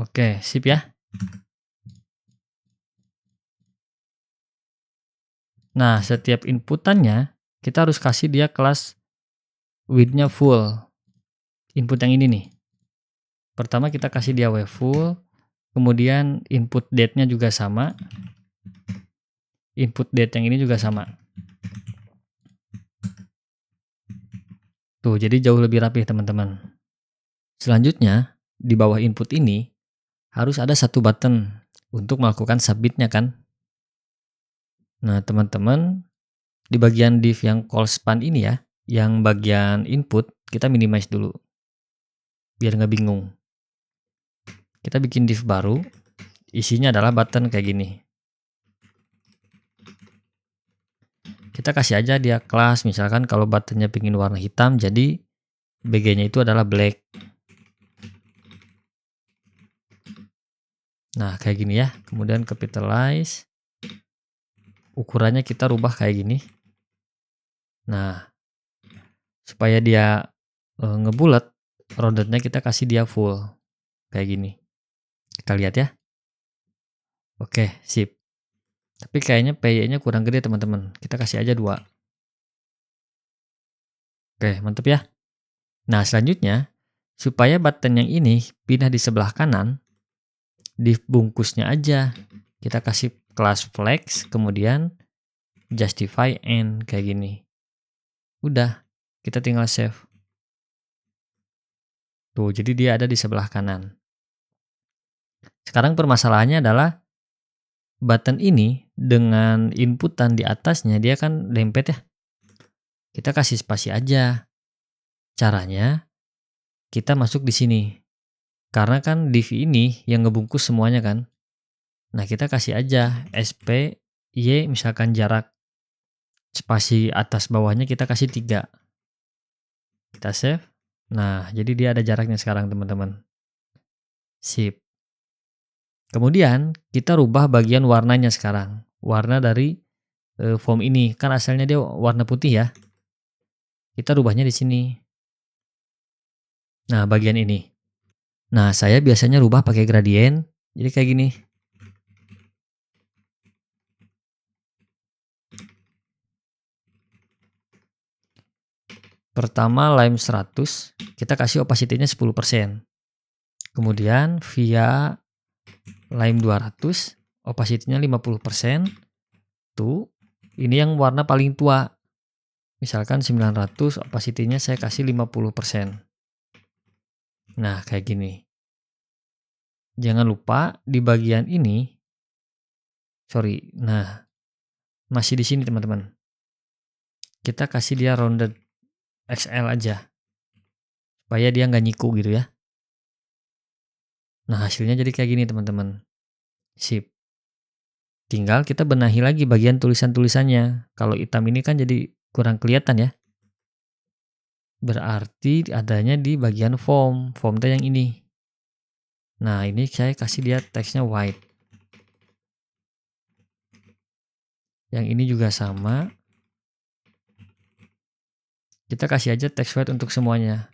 Oke, sip ya. Nah, setiap inputannya kita harus kasih dia kelas width-nya full. Input yang ini nih. Pertama kita kasih dia W full, kemudian input date-nya juga sama. Input date yang ini juga sama. Tuh, jadi jauh lebih rapi teman-teman. Selanjutnya, di bawah input ini harus ada satu button untuk melakukan submit-nya kan. Nah, teman-teman, di bagian div yang call span ini ya, yang bagian input, kita minimize dulu. Biar nggak bingung. Kita bikin div baru, isinya adalah button kayak gini. Kita kasih aja dia kelas, misalkan kalau buttonnya pingin warna hitam, jadi BG-nya itu adalah black. Nah, kayak gini ya. Kemudian capitalize. Ukurannya kita rubah kayak gini. Nah, supaya dia ngebulat, roundednya kita kasih dia full. Kayak gini. Kita lihat ya. Oke, sip. Tapi kayaknya PY-nya kurang gede teman-teman. Kita kasih aja 2. Oke, mantap ya. Nah, selanjutnya, supaya button yang ini pindah di sebelah kanan, di bungkusnya aja. Kita kasih kelas flex, kemudian justify and kayak gini. Udah, kita tinggal save. Tuh, jadi dia ada di sebelah kanan. Sekarang permasalahannya adalah button ini dengan inputan di atasnya dia kan dempet ya. Kita kasih spasi aja. Caranya kita masuk di sini. Karena kan div ini yang ngebungkus semuanya kan. Nah, kita kasih aja sp y misalkan jarak spasi atas bawahnya kita kasih 3. Kita save. Nah, jadi dia ada jaraknya sekarang teman-teman. Sip. Kemudian kita rubah bagian warnanya sekarang. Warna dari form ini kan asalnya dia warna putih ya. Kita rubahnya di sini. Nah, bagian ini. Nah, saya biasanya rubah pakai gradient. Jadi kayak gini. Pertama lime 100, kita kasih opacity-nya 10%. Kemudian via lime 200, opacity-nya 50%. Tuh, ini yang warna paling tua. Misalkan 900, opacity-nya saya kasih 50%. Nah, kayak gini. Jangan lupa di bagian ini, nah, masih di sini teman-teman. Kita kasih dia rounded XL aja. Supaya dia nggak nyiku gitu ya. Nah, hasilnya jadi kayak gini teman-teman. Sip. Tinggal kita benahi lagi bagian tulisan-tulisannya. Kalau hitam ini kan jadi kurang kelihatan ya. Berarti adanya di bagian form tag yang ini. Nah, ini saya kasih dia teksnya white. Yang ini juga sama. Kita kasih aja text white untuk semuanya.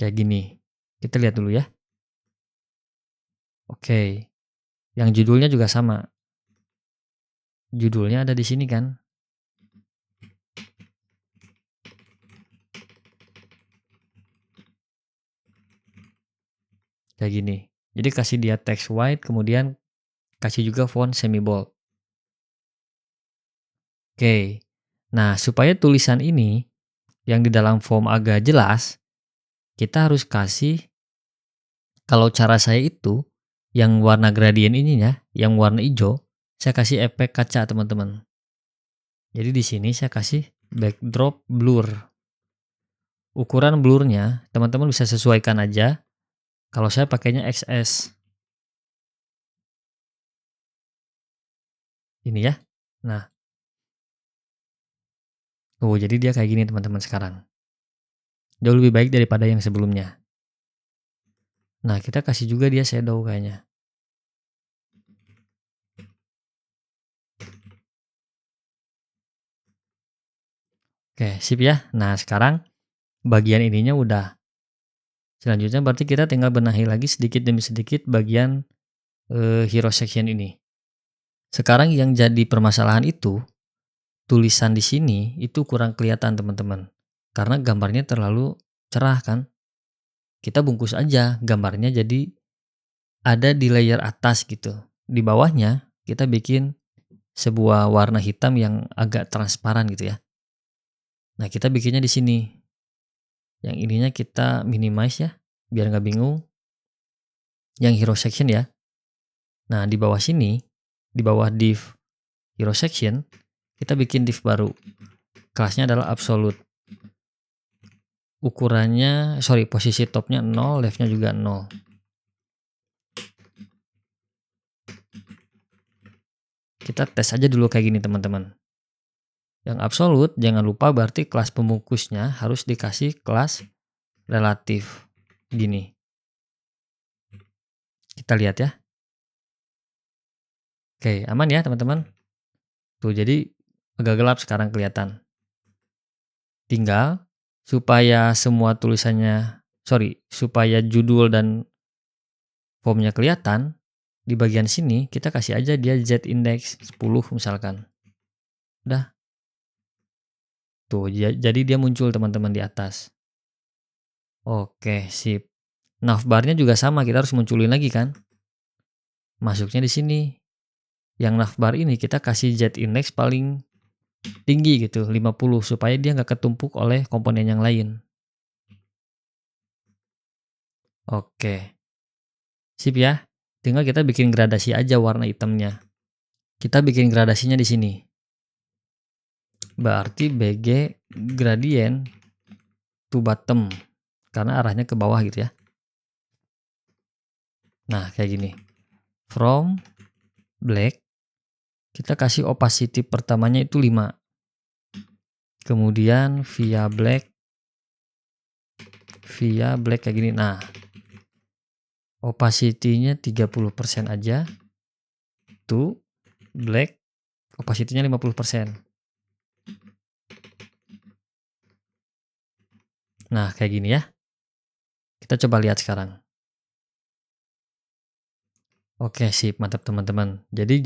Kayak gini. Kita lihat dulu ya. Oke. Yang judulnya juga sama. Judulnya ada di sini kan. Kayak gini. Jadi kasih dia text white, kemudian kasih juga font semi bold. Oke. Nah, supaya tulisan ini yang di dalam form agak jelas, kita harus kasih, kalau cara saya itu, yang warna gradient ininya, yang warna hijau, saya kasih efek kaca teman-teman. Jadi di sini saya kasih backdrop blur. Ukuran blurnya teman-teman bisa sesuaikan aja. Kalau saya pakainya XS. Ini ya. Nah. Oh, jadi dia kayak gini teman-teman sekarang. Jauh lebih baik daripada yang sebelumnya. Nah, kita kasih juga dia shadow kayaknya. Oke, sip ya. Nah, sekarang bagian ininya udah. Selanjutnya berarti kita tinggal benahi lagi sedikit demi sedikit bagian hero section ini. Sekarang yang jadi permasalahan itu, tulisan di sini itu kurang kelihatan teman-teman. karena gambarnya terlalu cerah kan. Kita bungkus aja gambarnya jadi ada di layer atas gitu. Di bawahnya kita bikin sebuah warna hitam yang agak transparan gitu ya. Nah, kita bikinnya di sini. Yang ininya kita minimize ya, biar nggak bingung. Yang hero section ya. Nah, di bawah sini, di bawah div hero section, kita bikin div baru. Kelasnya adalah absolute. Ukurannya, posisi topnya 0, leftnya juga 0. Kita tes aja dulu kayak gini teman-teman. Yang absolute jangan lupa berarti kelas pembungkusnya harus dikasih kelas relatif. Gini. Kita lihat ya. Oke, aman ya teman-teman. Tuh, jadi agak gelap sekarang kelihatan. Tinggal supaya semua tulisannya, supaya judul dan formnya kelihatan, di bagian sini kita kasih aja dia Z index 10 misalkan. Udah. Tuh, jadi dia muncul teman-teman di atas. Oke, sip. Navbarnya juga sama, kita harus munculin lagi kan. Masuknya di sini. Yang navbar ini kita kasih Z index paling tinggi gitu, 50, supaya dia nggak ketumpuk oleh komponen yang lain. Oke. Sip ya. Tinggal kita bikin gradasi aja warna hitamnya. Kita bikin gradasinya di sini. Berarti BG gradient to bottom. Karena arahnya ke bawah gitu ya. Nah, kayak gini. From black, kita kasih opacity pertamanya itu 5. Kemudian via black kayak gini. Nah, opacity-nya 30% aja. To black, opacity-nya 50%. Nah, kayak gini ya. Kita coba lihat sekarang. Oke, sip, mantap teman-teman. Jadi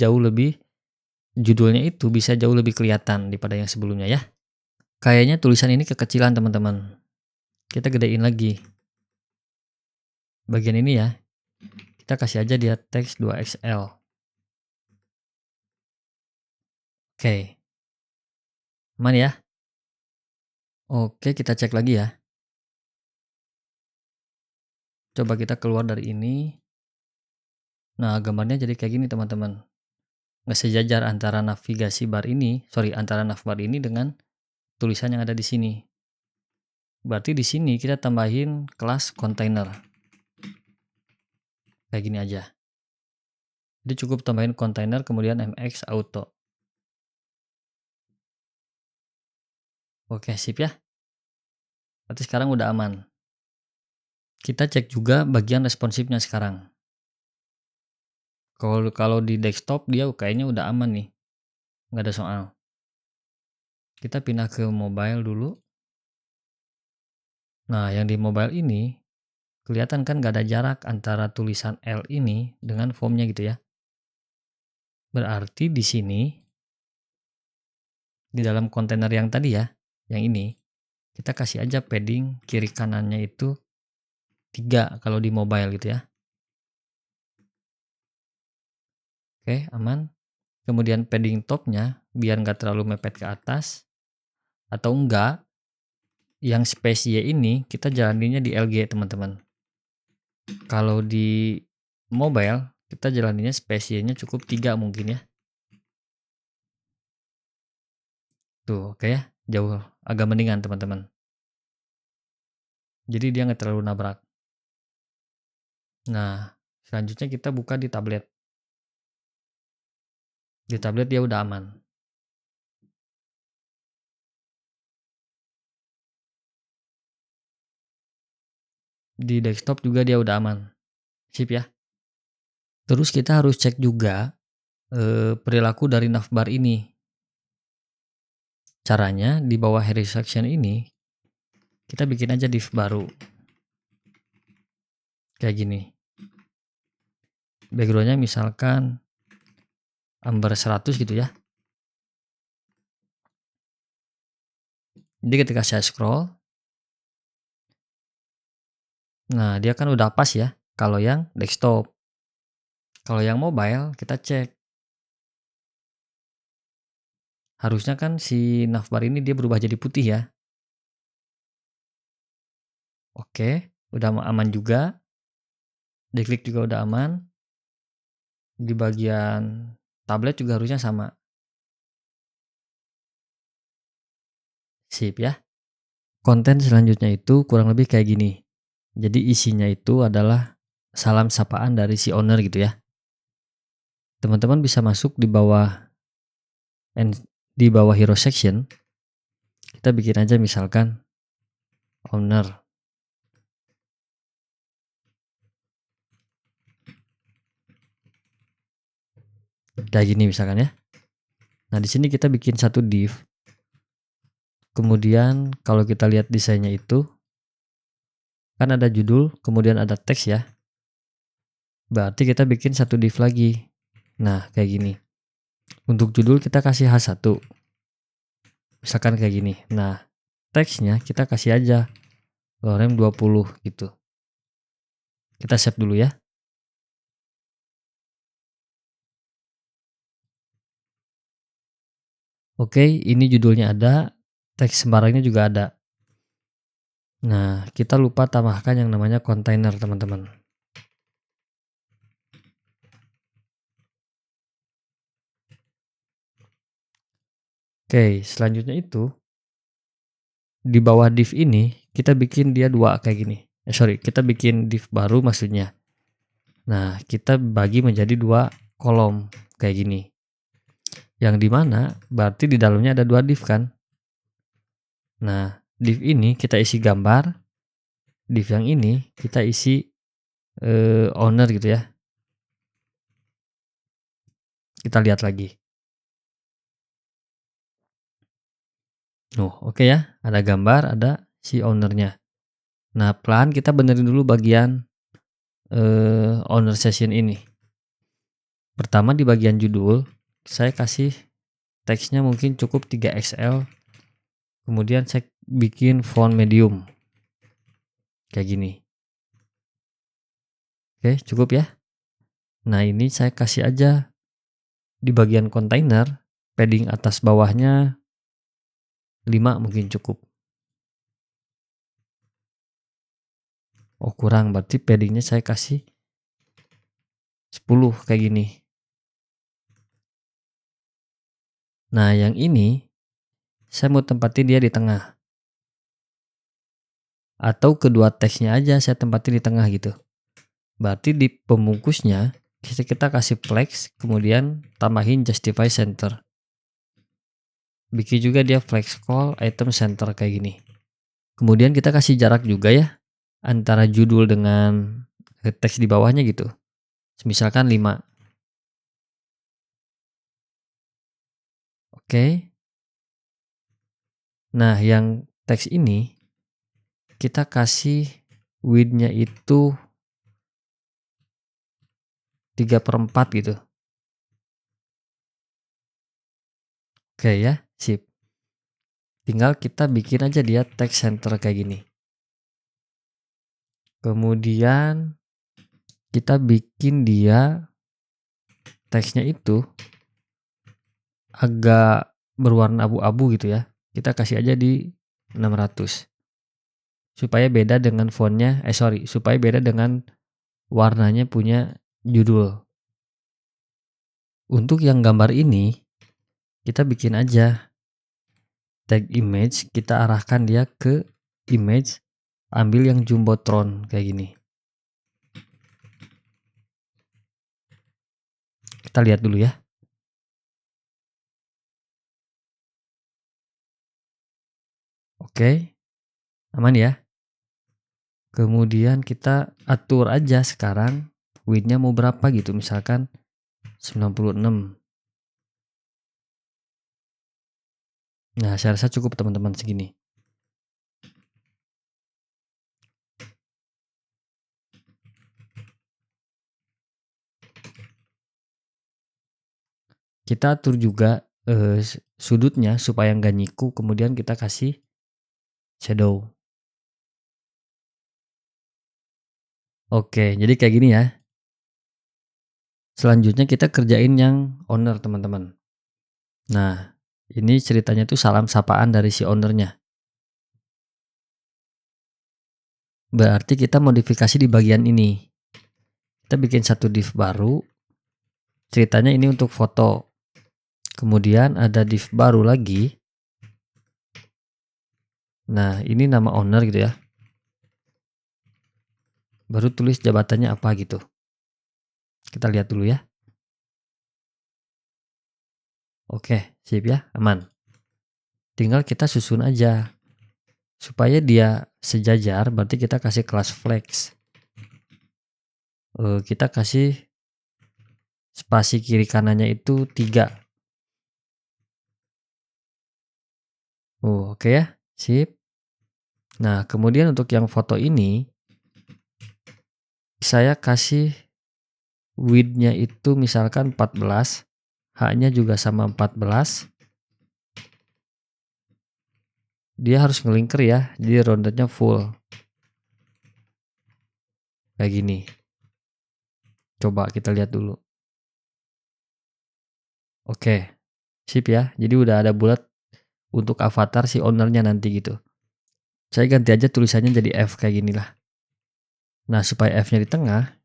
judulnya itu bisa jauh lebih kelihatan daripada yang sebelumnya ya. Kayaknya tulisan ini kekecilan teman-teman. Kita gedein lagi. Bagian ini ya. Kita kasih aja dia teks 2XL. Oke. Aman ya? Oke, kita cek lagi ya. Coba kita keluar dari ini. Nah, gambarnya jadi kayak gini teman-teman. Nggak sejajar antara antara navbar ini dengan tulisan yang ada di sini. Berarti di sini kita tambahin kelas container. Kayak gini aja. Jadi cukup tambahin container kemudian mx auto. Oke, sip ya. Berarti sekarang udah aman. Kita cek juga bagian responsifnya sekarang. Kalau di desktop dia kayaknya udah aman nih. Nggak ada soal. Kita pindah ke mobile dulu. Nah, yang di mobile ini kelihatan kan nggak ada jarak antara tulisan L ini dengan formnya gitu ya. Berarti di sini, di dalam kontainer yang tadi ya, yang ini, kita kasih aja padding kiri kanannya itu 3 kalau di mobile gitu ya. Oke, aman. Kemudian padding topnya biar nggak terlalu mepet ke atas. Atau enggak, yang space Y ini kita jalaninnya di LG teman-teman. Kalau di mobile, kita jalaninnya space Y-nya cukup 3 mungkin ya. Tuh, oke ya. Jauh agak mendingan teman-teman. Jadi dia nggak terlalu nabrak. Nah, selanjutnya kita buka di tablet. Di tablet dia udah aman. Di desktop juga dia udah aman. Sip ya. Terus kita harus cek juga perilaku dari navbar ini. Caranya di bawah hero section ini kita bikin aja div baru. Kayak gini. Backgroundnya misalkan amber 100 gitu ya. Jadi ketika saya scroll, Nah, dia kan udah pas ya kalau yang desktop. Kalau yang mobile kita cek. Harusnya kan si navbar ini dia berubah jadi putih ya. Oke, udah aman juga. Diklik juga udah aman. Di bagian tablet juga harusnya sama. Sip ya. Konten selanjutnya itu kurang lebih kayak gini. Jadi isinya itu adalah salam sapaan dari si owner gitu ya. Teman-teman bisa masuk di bawah hero section. Kita bikin aja misalkan owner. Kayak gini misalkan ya. Nah, di sini kita bikin satu div. Kemudian kalau kita lihat desainnya itu kan ada judul, kemudian ada teks ya. Berarti kita bikin satu div lagi. Nah, kayak gini. Untuk judul kita kasih H1. Misalkan kayak gini. Nah, teksnya kita kasih aja lorem 20 gitu. Kita save dulu ya. Oke, ini judulnya ada, teks sembarangnya juga ada. Nah, kita lupa tambahkan yang namanya kontainer, teman-teman. Oke, selanjutnya itu di bawah div ini kita bikin dia dua kayak gini. Kita bikin div baru maksudnya. Nah, kita bagi menjadi dua kolom kayak gini. Yang dimana berarti di dalamnya ada dua div kan. Nah, div ini kita isi gambar, div yang ini kita isi owner gitu ya. Kita lihat lagi. Oke ya, ada gambar, ada si ownernya. Nah, pelan kita benerin dulu bagian owner session ini. Pertama di bagian judul, saya kasih teksnya mungkin cukup 3XL. Kemudian saya bikin font medium. Kayak gini. Oke, cukup ya. Nah, ini saya kasih aja di bagian kontainer, padding atas bawahnya 5 mungkin cukup. Oh, kurang, berarti paddingnya saya kasih 10 kayak gini. Nah, yang ini saya mau tempatin dia di tengah. Atau kedua teksnya aja saya tempatin di tengah gitu. Berarti di pembungkusnya kita kasih flex, kemudian tambahin justify center. Bikin juga dia flex call item center kayak gini. Kemudian kita kasih jarak juga ya antara judul dengan teks di bawahnya gitu. Misalkan 5. Oke. Nah, yang teks ini kita kasih width-nya itu 3/4 gitu. Oke ya, sip. Tinggal kita bikin aja dia text center kayak gini. Kemudian kita bikin dia teksnya itu agak berwarna abu-abu gitu ya. Kita kasih aja di 600. Supaya beda dengan fontnya, supaya beda dengan warnanya punya judul. Untuk yang gambar ini, kita bikin aja tag image, kita arahkan dia ke image, ambil yang jumbotron kayak gini. Kita lihat dulu ya. Oke, aman ya. Kemudian kita atur aja sekarang width-nya mau berapa gitu, misalkan 96. Nah, saya rasa cukup teman-teman segini. Kita atur juga sudutnya supaya nggak nyiku, kemudian kita kasih shadow. Oke, jadi kayak gini ya. Selanjutnya kita kerjain yang owner, teman-teman. Nah, ini ceritanya tuh salam sapaan dari si ownernya. Berarti kita modifikasi di bagian ini. Kita bikin satu div baru. Ceritanya ini untuk foto. Kemudian ada div baru lagi. Nah, ini nama owner gitu ya. Baru tulis jabatannya apa gitu. Kita lihat dulu ya. Oke, sip ya, aman. Tinggal kita susun aja. Supaya dia sejajar, berarti kita kasih kelas flex. Kita kasih spasi kiri kanannya itu 3. Oke ya, sip. Nah, kemudian untuk yang foto ini, saya kasih width-nya itu misalkan 14, H-nya juga sama 14. Dia harus ngelingker ya, jadi roundednya full. Kayak gini. Coba kita lihat dulu. Oke, sip ya. Jadi udah ada bulat untuk avatar si ownernya nanti gitu. Saya ganti aja tulisannya jadi F kayak gini lah. Nah, supaya F-nya di tengah,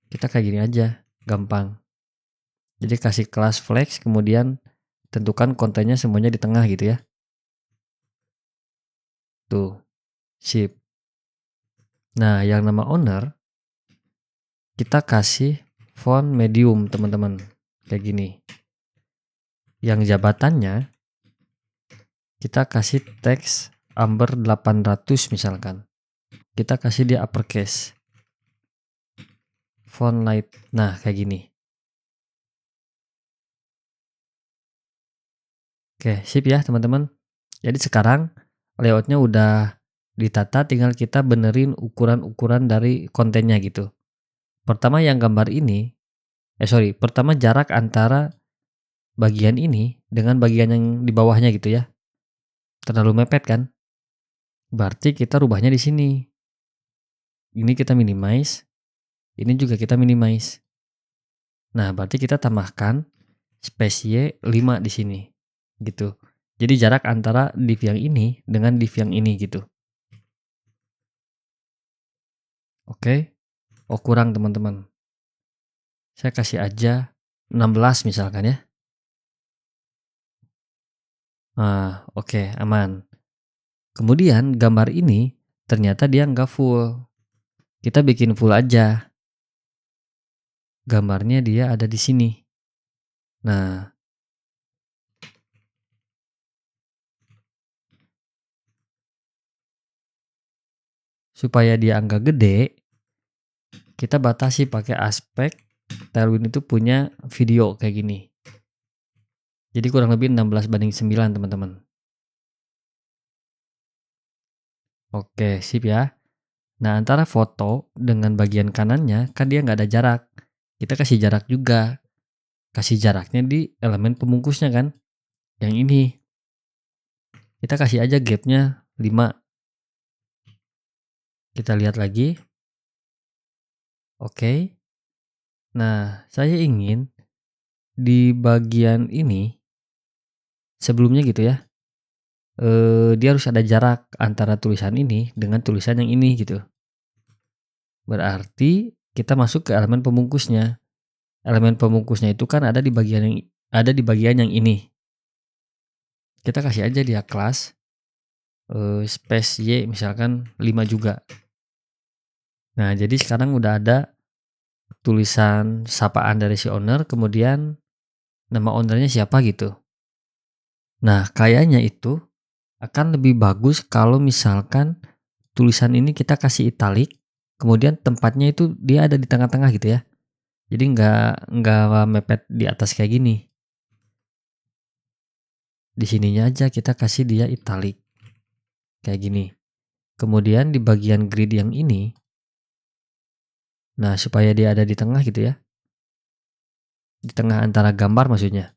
kita kayak gini aja, gampang. Jadi kasih kelas flex, kemudian tentukan kontennya semuanya di tengah gitu ya. Tuh, sip. Nah, yang nama owner, kita kasih font medium teman-teman. Kayak gini. Yang jabatannya, kita kasih teks Amber 800 misalkan. Kita kasih dia uppercase. Font light. Nah, kayak gini. Oke, sip ya teman-teman. Jadi sekarang layoutnya udah ditata, tinggal kita benerin ukuran-ukuran dari kontennya gitu. Pertama yang gambar ini, pertama jarak antara bagian ini dengan bagian yang di bawahnya gitu ya. Terlalu mepet kan? Berarti kita rubahnya di sini. Ini kita minimize, ini juga kita minimize. Nah, berarti kita tambahkan space Y 5 di sini. Gitu. Jadi jarak antara div yang ini dengan div yang ini gitu. Oke. Oh, kurang teman-teman. Saya kasih aja 16 misalkan ya. Nah, oke, aman. Kemudian gambar ini ternyata dia nggak full. Kita bikin full aja. Gambarnya dia ada di sini. Nah, supaya dia nggak gede, kita batasi pakai aspek. Tailwind itu punya video kayak gini. Jadi kurang lebih 16:9 teman-teman. Oke, sip ya. Nah, antara foto dengan bagian kanannya kan dia nggak ada jarak. Kita kasih jarak juga. Kasih jaraknya di elemen pembungkusnya kan. Yang ini. Kita kasih aja gapnya 5. Kita lihat lagi. Oke. Nah, saya ingin di bagian ini sebelumnya gitu ya. Dia harus ada jarak antara tulisan ini dengan tulisan yang ini gitu. Berarti kita masuk ke elemen pembungkusnya. Elemen pembungkusnya itu kan ada di bagian yang ini. Kita kasih aja dia kelas space Y misalkan 5 juga. Nah, jadi sekarang udah ada tulisan sapaan dari si owner, kemudian nama ownernya siapa gitu. Nah, kayaknya itu akan lebih bagus kalau misalkan tulisan ini kita kasih italik, kemudian tempatnya itu dia ada di tengah-tengah gitu ya. Jadi nggak mepet di atas kayak gini. Di sininya aja kita kasih dia italik kayak gini. Kemudian di bagian grid yang ini, nah supaya dia ada di tengah gitu ya, di tengah antara gambar maksudnya,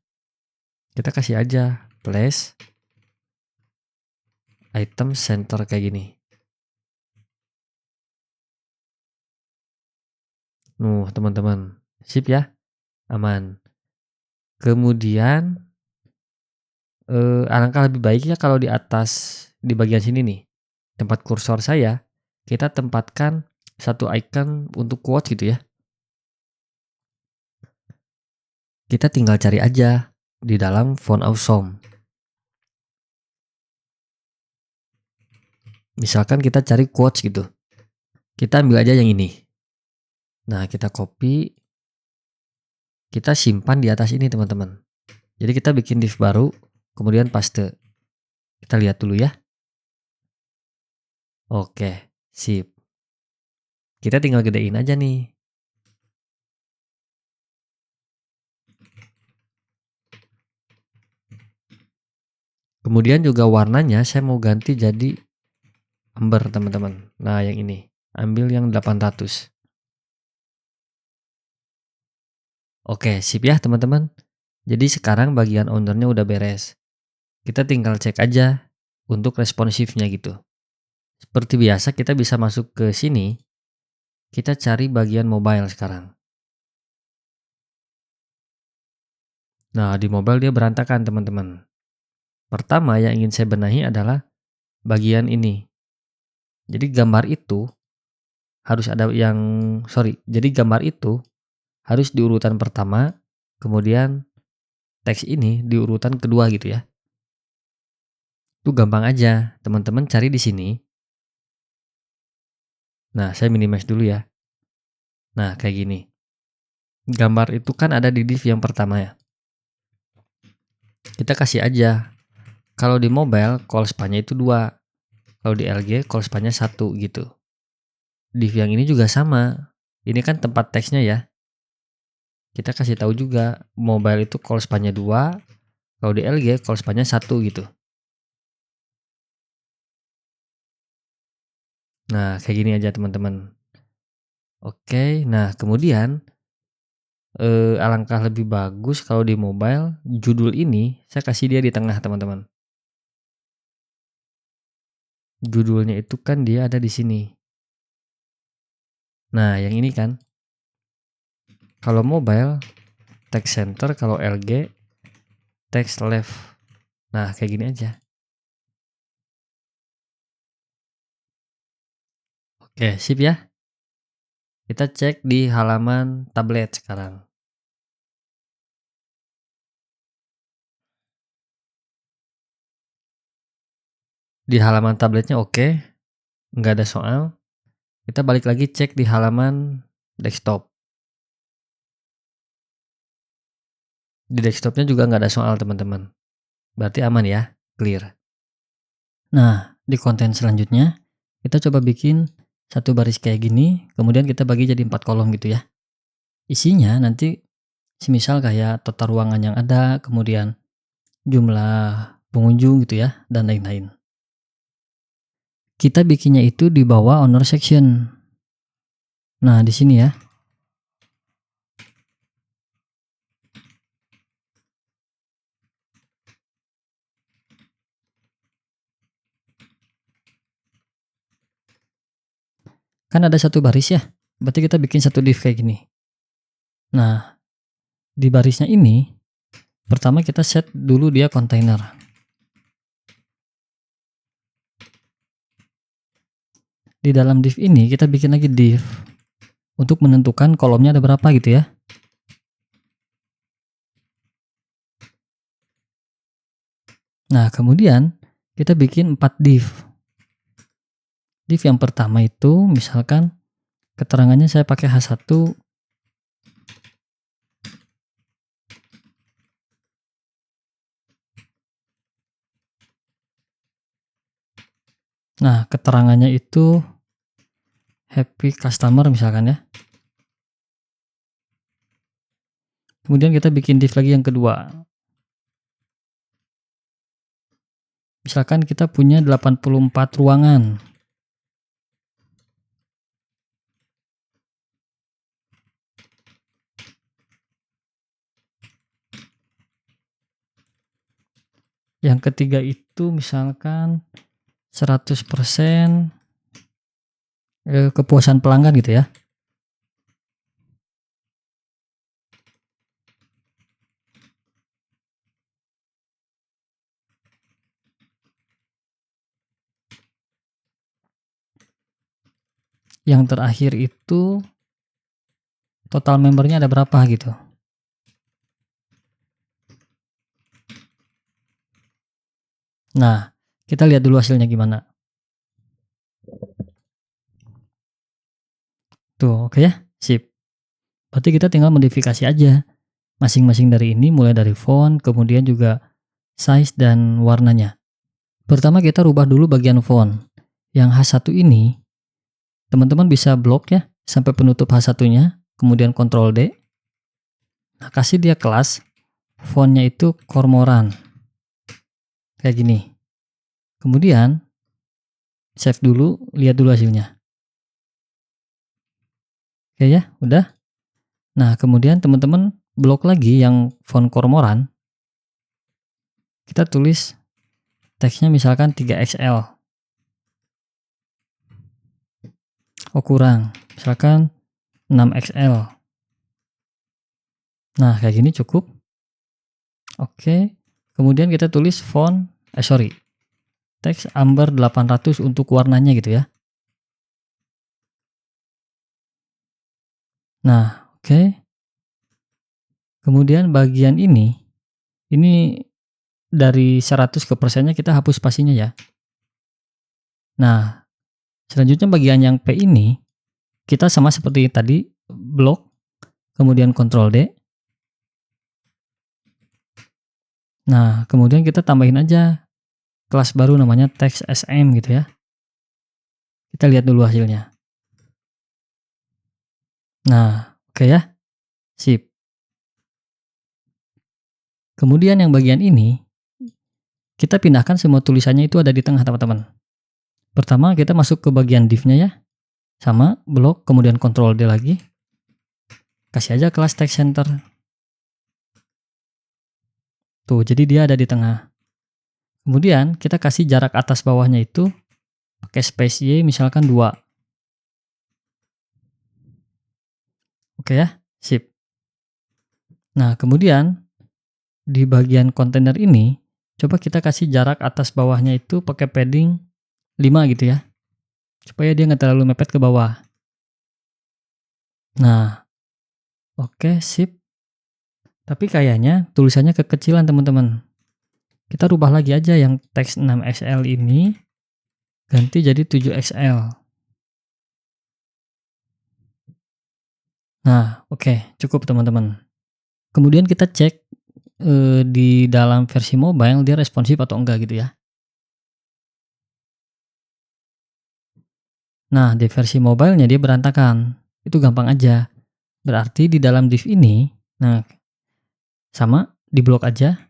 kita kasih aja place item center kayak gini. teman-teman. Sip ya, aman. Kemudian alangkah lebih baiknya kalau di atas, di bagian sini nih, tempat kursor saya, kita tempatkan satu icon untuk quotes gitu ya. Kita tinggal cari aja di dalam font awesome. Misalkan kita cari quotes gitu. Kita ambil aja yang ini. Nah, kita copy, kita simpan di atas ini teman-teman. Jadi kita bikin div baru, kemudian paste. Kita lihat dulu ya. Oke, sip. Kita tinggal gedein aja nih. Kemudian juga warnanya saya mau ganti jadi amber teman-teman. Nah, yang ini. Ambil yang 800. Oke, sip ya teman-teman. Jadi sekarang bagian ownernya udah beres. Kita tinggal cek aja untuk responsifnya gitu. Seperti biasa kita bisa masuk ke sini. Kita cari bagian mobile sekarang. Nah, di mobile dia berantakan teman-teman. Pertama yang ingin saya benahi adalah bagian ini. Jadi gambar itu harus ada jadi gambar itu harus di urutan pertama, kemudian teks ini di urutan kedua gitu ya. Itu gampang aja, teman-teman cari di sini. Nah, saya minimize dulu ya. Nah, kayak gini. Gambar itu kan ada di div yang pertama ya. Kita kasih aja. Kalau di mobile, call span-nya itu 2. Kalau di LG, call span-nya 1 gitu. Div yang ini juga sama. Ini kan tempat teksnya ya. Kita kasih tahu juga, mobile itu call span-nya 2. Kalau di LG, call span-nya 1 gitu. Nah, kayak gini aja teman-teman. Oke, nah kemudian alangkah lebih bagus kalau di mobile, judul ini saya kasih dia di tengah teman-teman. Judulnya itu kan dia ada di sini. Nah, yang ini kan. Kalau mobile, text center, kalau LG, text left. Nah, kayak gini aja. Oke, sip ya. Kita cek di halaman tablet sekarang. Di halaman tabletnya oke, nggak ada soal. Kita balik lagi cek di halaman desktop. Di desktopnya juga nggak ada soal teman-teman. Berarti aman ya, clear. Nah, di konten selanjutnya kita coba bikin satu baris kayak gini, kemudian kita bagi jadi 4 kolom gitu ya. Isinya nanti semisal kayak total ruangan yang ada, kemudian jumlah pengunjung gitu ya, dan lain-lain. Kita bikinnya itu di bawah owner section. Nah, di sini ya. Kan ada satu baris ya. Berarti kita bikin satu div kayak gini. Nah, di barisnya ini pertama kita set dulu dia kontainer. Di dalam div ini kita bikin lagi div untuk menentukan kolomnya ada berapa gitu ya. Nah, kemudian kita bikin 4 div. Div yang pertama itu misalkan keterangannya saya pakai H1. Nah, keterangannya itu happy customer misalkan ya. Kemudian kita bikin div lagi yang kedua. Misalkan kita punya 84 ruangan. Yang ketiga itu misalkan 100% kepuasan pelanggan gitu ya. yang terakhir itu total membernya ada berapa gitu. Nah, kita lihat dulu hasilnya gimana. Tuh, oke ya, sip. Berarti kita tinggal modifikasi aja masing-masing dari ini, mulai dari font, kemudian juga size dan warnanya. Pertama kita rubah dulu bagian font. Yang H1 ini, teman-teman bisa blok ya, sampai penutup H1-nya, kemudian Ctrl D. Nah, kasih dia kelas, fontnya itu Cormoran. Kayak gini. Kemudian, save dulu, lihat dulu hasilnya. Oke ya, udah. Nah, kemudian teman-teman blok lagi yang font Cormoran. Kita tulis teksnya misalkan 3XL. Oh kurang, misalkan 6XL. Nah, kayak gini cukup. Oke. Kemudian kita tulis teks Amber 800 untuk warnanya gitu ya. Nah, oke. Kemudian bagian ini dari 100 ke persennya kita hapus spasinya ya. Nah, selanjutnya bagian yang P ini kita sama seperti tadi, blok, kemudian Ctrl D. Nah, kemudian kita tambahin aja kelas baru namanya teks SM gitu ya. Kita lihat dulu hasilnya. Nah, oke ya. Sip. Kemudian yang bagian ini kita pindahkan semua tulisannya itu ada di tengah, teman-teman. Pertama kita masuk ke bagian div-nya ya. Sama, blok, kemudian Ctrl D lagi. Kasih aja kelas text center. Tuh, jadi dia ada di tengah. Kemudian kita kasih jarak atas bawahnya itu pakai space Y misalkan 2. Oke ya, sip. Nah, kemudian di bagian kontainer ini coba kita kasih jarak atas bawahnya itu pakai padding 5 gitu ya. Supaya dia nggak terlalu mepet ke bawah. Nah, oke, sip. Tapi kayaknya tulisannya kekecilan, teman-teman. Kita rubah lagi aja yang teks 6XL ini ganti jadi 7XL. Nah, oke, cukup teman-teman. Kemudian kita cek di dalam versi mobile dia responsif atau enggak gitu ya. Nah, di versi mobilenya dia berantakan. Itu gampang aja. Berarti di dalam div ini, nah sama, diblok aja.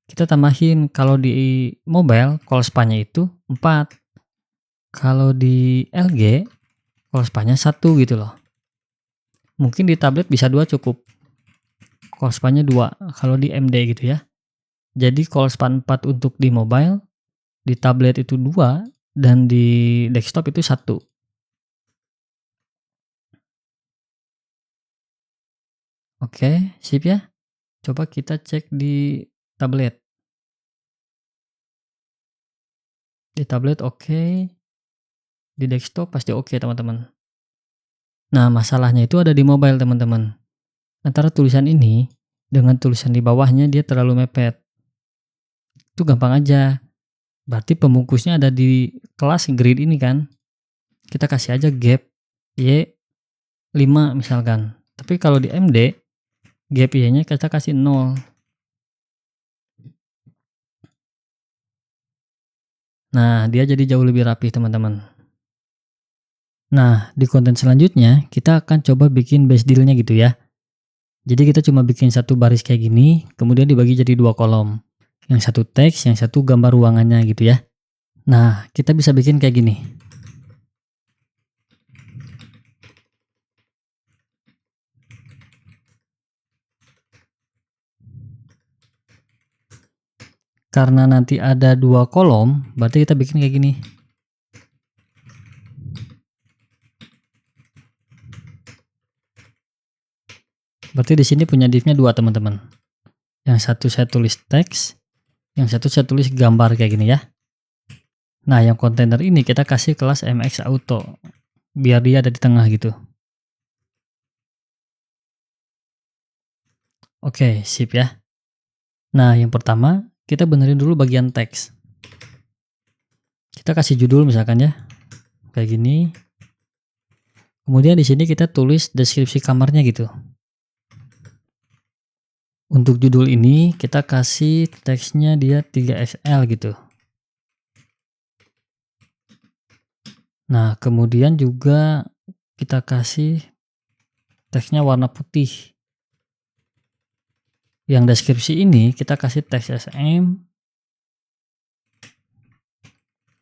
Kita tambahin kalau di mobile call span-nya itu 4. Kalau di LG call span-nya 1 gitu loh. Mungkin di tablet bisa 2 cukup. Call span-nya 2 kalau di MD gitu ya. Jadi call span 4 untuk di mobile, di tablet itu 2 dan di desktop itu 1. Oke, sip ya. Coba kita cek di tablet. Di tablet oke. Di desktop pasti oke, teman-teman. Nah, masalahnya itu ada di mobile, teman-teman. Antara tulisan ini dengan tulisan di bawahnya dia terlalu mepet. Itu gampang aja. Berarti pembungkusnya ada di kelas grid ini kan. Kita kasih aja gap Y5 misalkan. Tapi kalau di MD, gap Y-nya kita kasih 0. Nah, dia jadi jauh lebih rapi, teman-teman. Nah, di konten selanjutnya kita akan coba bikin base deal-nya gitu ya. Jadi kita cuma bikin satu baris kayak gini, kemudian dibagi jadi 2 kolom. Yang satu teks, yang satu gambar ruangannya gitu ya. Nah, kita bisa bikin kayak gini. Karena nanti ada 2 kolom, berarti kita bikin kayak gini. Berarti di sini punya div-nya 2, teman-teman. Yang satu saya tulis teks, yang satu saya tulis gambar kayak gini ya. Nah, yang kontainer ini kita kasih kelas MX Auto. biar dia ada di tengah gitu. Oke, sip ya. Nah, yang pertama kita benerin dulu bagian teks. Kita kasih judul misalkan ya, kayak gini. Kemudian di sini kita tulis deskripsi kamarnya gitu. Untuk judul ini kita kasih teksnya dia 3XL gitu. Nah, kemudian juga kita kasih teksnya warna putih. Yang deskripsi ini kita kasih teks SM.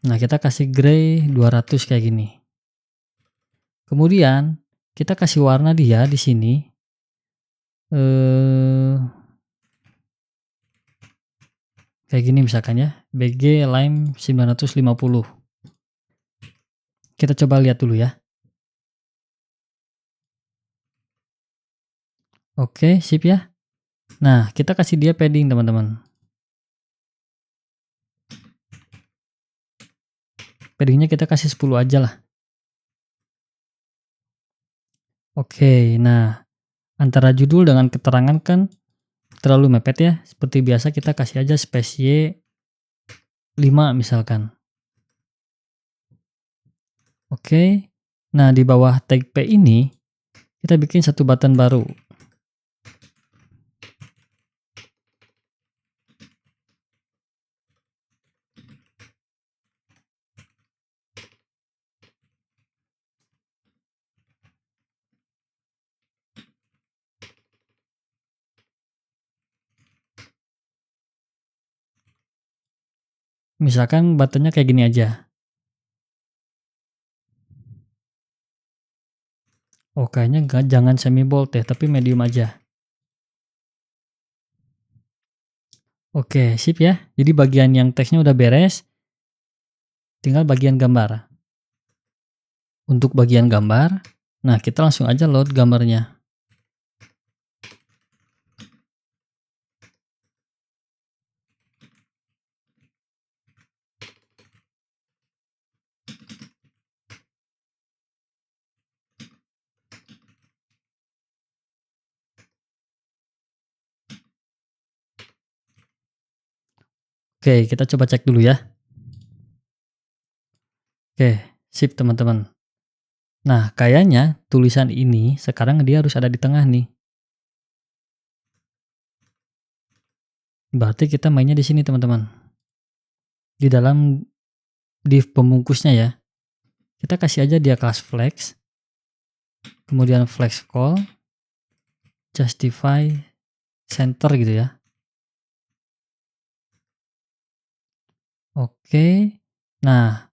Nah, kita kasih gray 200 kayak gini. Kemudian kita kasih warna dia di sini kayak gini misalkan ya, BG Lime 950. Kita coba lihat dulu ya. Oke, sip ya. Nah, kita kasih dia padding teman-teman. Paddingnya kita kasih 10 aja lah. Oke, nah antara judul dengan keterangan kan terlalu mepet ya. Seperti biasa kita kasih aja space Y 5 misalkan. Oke. Nah, di bawah tag P ini kita bikin satu button baru. Misalkan buttonnya kayak gini aja. Oh, kayaknya enggak, jangan semi bold deh, tapi medium aja. Oke, sip ya. Jadi bagian yang teksnya udah beres, tinggal bagian gambar. Untuk bagian gambar, nah kita langsung aja load gambarnya. Oke, kita coba cek dulu ya. Oke, sip teman-teman. Nah, kayaknya tulisan ini sekarang dia harus ada di tengah nih. Berarti kita mainnya di sini teman-teman. Di dalam div pembungkusnya ya. Kita kasih aja dia kelas flex. Kemudian flex call, justify center gitu ya. Oke. Nah,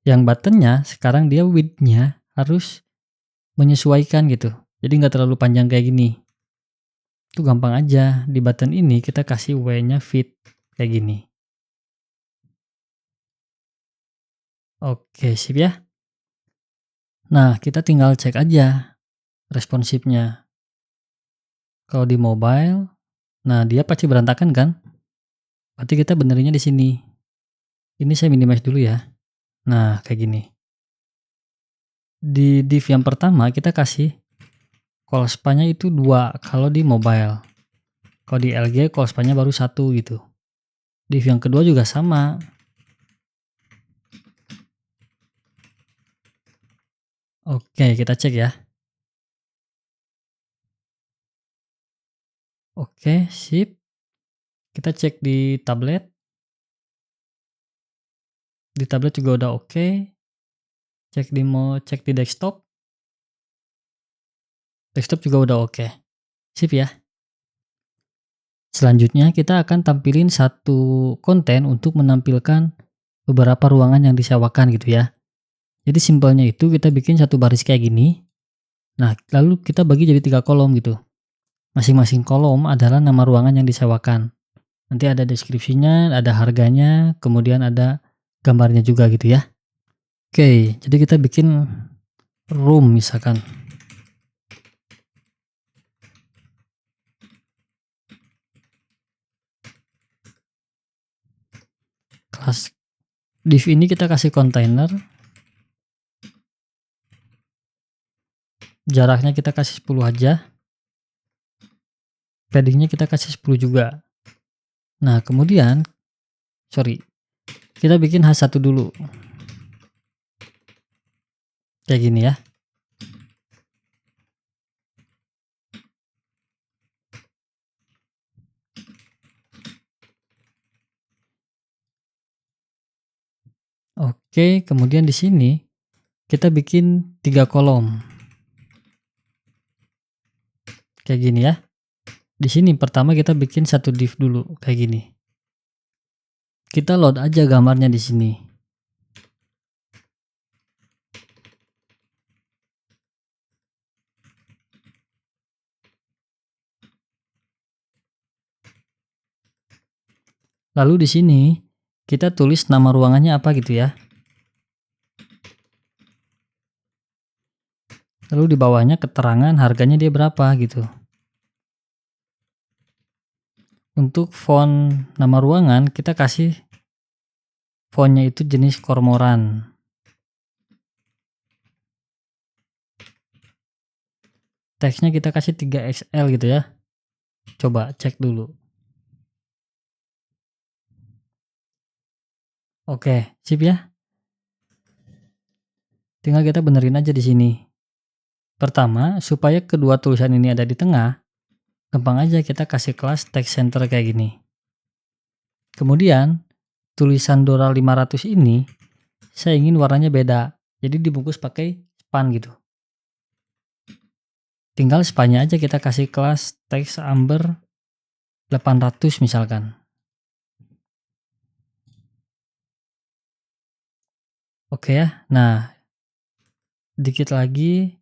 yang buttonnya sekarang dia width-nya harus menyesuaikan gitu. Jadi nggak terlalu panjang kayak gini. Itu gampang aja. Di button ini kita kasih W-nya fit kayak gini. Oke, sip ya. Nah, kita tinggal cek aja responsifnya. Kalau di mobile, nah dia pasti berantakan kan? Berarti kita benerinnya di sini. Ini saya minimize dulu ya. Nah, kayak gini. Di div yang pertama kita kasih call span-nya itu 2 kalau di mobile. Kalau di LG call span-nya baru 1 gitu. Div yang kedua juga sama. Oke, kita cek ya. Oke, sip. Kita cek di tablet. Di tablet juga udah oke. Cek di desktop. Desktop juga udah oke. Sip ya. Selanjutnya kita akan tampilin satu konten untuk menampilkan beberapa ruangan yang disewakan gitu ya. Jadi simpelnya itu kita bikin satu baris kayak gini. Nah, lalu kita bagi jadi 3 kolom gitu. Masing-masing kolom adalah nama ruangan yang disewakan. Nanti ada deskripsinya, ada harganya, kemudian ada gambarnya juga gitu ya. Oke, jadi kita bikin room misalkan. Kelas div ini kita kasih container. Jaraknya kita kasih 10 aja. Paddingnya kita kasih 10 juga. Nah, kemudian kita bikin H1 dulu. Kayak gini ya. Oke, kemudian di sini kita bikin 3 kolom. Kayak gini ya. Di sini pertama kita bikin satu div dulu kayak gini. Kita load aja gambarnya di sini. Lalu di sini kita tulis nama ruangannya apa gitu ya. Lalu di bawahnya keterangan harganya dia berapa gitu. Untuk font nama ruangan kita kasih fontnya itu jenis Cormoran. Teksnya kita kasih 3XL gitu ya. Coba cek dulu. Oke, sip ya. Tinggal kita benerin aja di sini. Pertama, supaya kedua tulisan ini ada di tengah, gampang aja kita kasih kelas text center kayak gini. Kemudian, tulisan Dora 500 ini saya ingin warnanya beda. Jadi dibungkus pakai span gitu. Tinggal spannya aja kita kasih kelas text amber 800 misalkan. Oke ya. Nah, dikit lagi